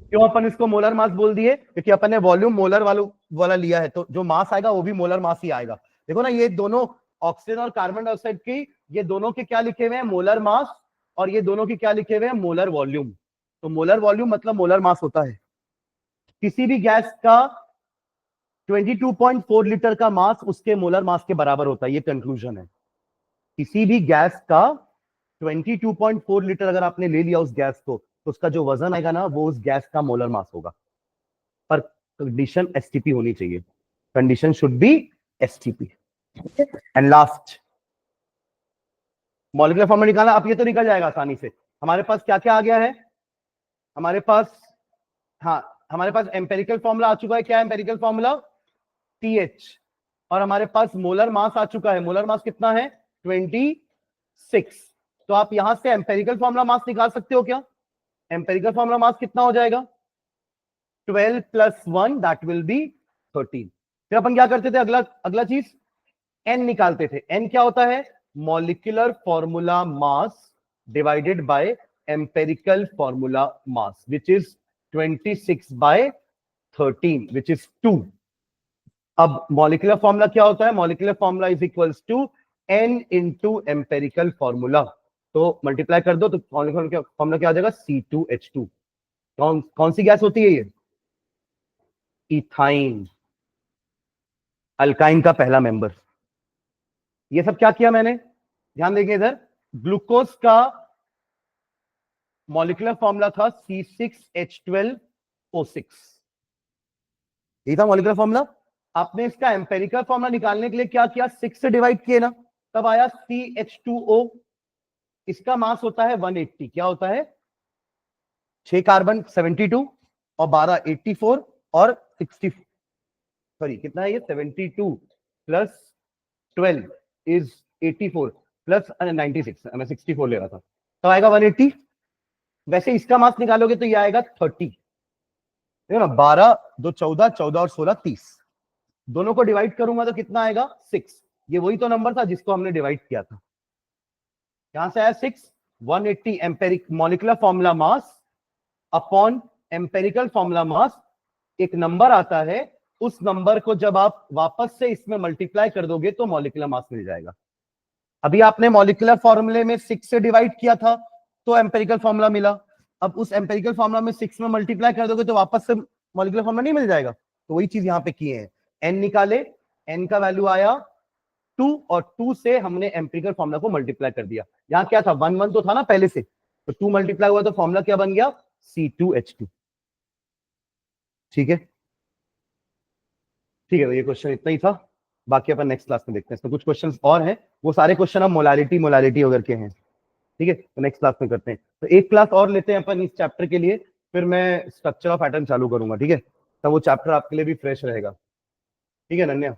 क्यों अपन इसको मोलर मास बोल दिए, क्योंकि अपन ने वॉल्यूम मोलर वाला लिया है, तो जो मास आएगा वो भी मोलर मास ही आएगा। देखो ना, ये दोनों ऑक्सीजन और कार्बन डाइऑक्साइड की, ये दोनों के क्या लिखे हुए हैं, मोलर मास, और ये दोनों के क्या लिखे हुए हैं, मोलर वॉल्यूम। तो मोलर वॉल्यूम मतलब मोलर मास होता है। किसी भी गैस का 22.4 लीटर का मास उसके मोलर मास के बराबर होता है, ये कंक्लूजन है। किसी भी गैस का 22.4 लीटर अगर आपने ले लिया उस गैस को, तो उसका जो वजन आएगा ना, वो उस गैस का मोलर मास होगा। पर कंडीशन एसटीपी होनी चाहिए, condition should be STP. And last, molecular formula निकालना। आप ये तो निकल जाएगा आसानी से। हमारे पास क्या क्या आ गया है, हमारे पास, हाँ हमारे पास एम्पेरिकल फॉर्मूला आ चुका है। क्या एम्पेरिकल फॉर्मूला, TH। और हमारे पास मोलर मास आ चुका है। मोलर मास कितना है, 26। तो आप यहां से एम्पेरिकल फॉर्मूला मास निकाल सकते हो क्या? एम्पेरिकल फॉर्मूला मास कितना हो जाएगा, 12 + 1 दैट विल बी 13। फिर अपन क्या करते थे, अगला अगला चीज एन निकालते थे। एन क्या होता है, molecular formula mass divided by empirical formula mass, which is 26/13 which is 2। अब मॉलिक्यूलर फॉर्मूला क्या होता है, molecular formula is equals to n into empirical formula. तो मल्टीप्लाई कर दो तो फॉर्मूला क्या आ जाएगा, C2H2। कौन सी गैस होती है ये, इथाइन, अल्काइन का पहला मेंबर। ये सब क्या किया मैंने, ध्यान देंगे इधर। ग्लूकोज का मॉलिक्यूलर फॉर्मूला था C6H12O6, यही था मॉलिक्यूलर फॉर्मूला। आपने इसका एम्पेरिकल फॉर्मूला निकालने के लिए क्या किया, 6 से डिवाइड किए ना, तब आया CH2O। इसका मास होता है 180, क्या होता है 6 कार्बन 72 और 12 84 और 60, सॉरी कितना है ये 72 प्लस 12 इज 84 प्लस 96, मैं 64 ले रहा था, तो आएगा 180। वैसे इसका मास निकालोगे तो ये आएगा 30, देखो ना 12 2 14 14 और 16 30, दोनों को डिवाइड करूंगा तो कितना आएगा 6। ये वही तो नंबर था जिसको हमने डिवाइड किया था, यहां से आया 6। 180 empiric molecular formula mass upon empirical formula मास, एक नंबर आता है, उस नंबर को जब आप वापस से इसमें मल्टीप्लाई कर दोगे तो मॉलिक्यूलर मास मिल जाएगा। अभी आपने मॉलिक्यूलर फॉर्मूले में 6 से डिवाइड किया था तो एम्पेरिकल फॉर्मूला मिला, अब उस एम्पेरिकल फॉर्मूला में 6 में मल्टीप्लाई कर दोगे तो वापस से मॉलिक्यूलर फॉर्मूला नहीं मिल जाएगा, तो वही चीज यहां पे किए हैं। एन निकाले, एन का वैल्यू आया 2 और 2 से हमने एम्पेरिकल फॉर्मूला को मल्टीप्लाई कर दिया। यहां क्या था 1 1 तो था ना पहले से, तो 2 मल्टीप्लाई हुआ तो फॉर्मूला क्या बन गया C2H2। ठीक है, ठीक है, तो ये क्वेश्चन इतना ही था, बाकी अपन नेक्स्ट क्लास में देखते हैं। इसमें कुछ क्वेश्चंस और हैं, वो सारे क्वेश्चन अब मोलारिटी मोलारिटी वगैरह के हैं, ठीक है, तो नेक्स्ट क्लास में करते हैं। तो एक क्लास और लेते हैं अपन इस चैप्टर के लिए, फिर मैं स्ट्रक्चर ऑफ एटम चालू करूंगा, ठीक है, तब वो चैप्टर आपके लिए भी फ्रेश रहेगा। ठीक है नन्या।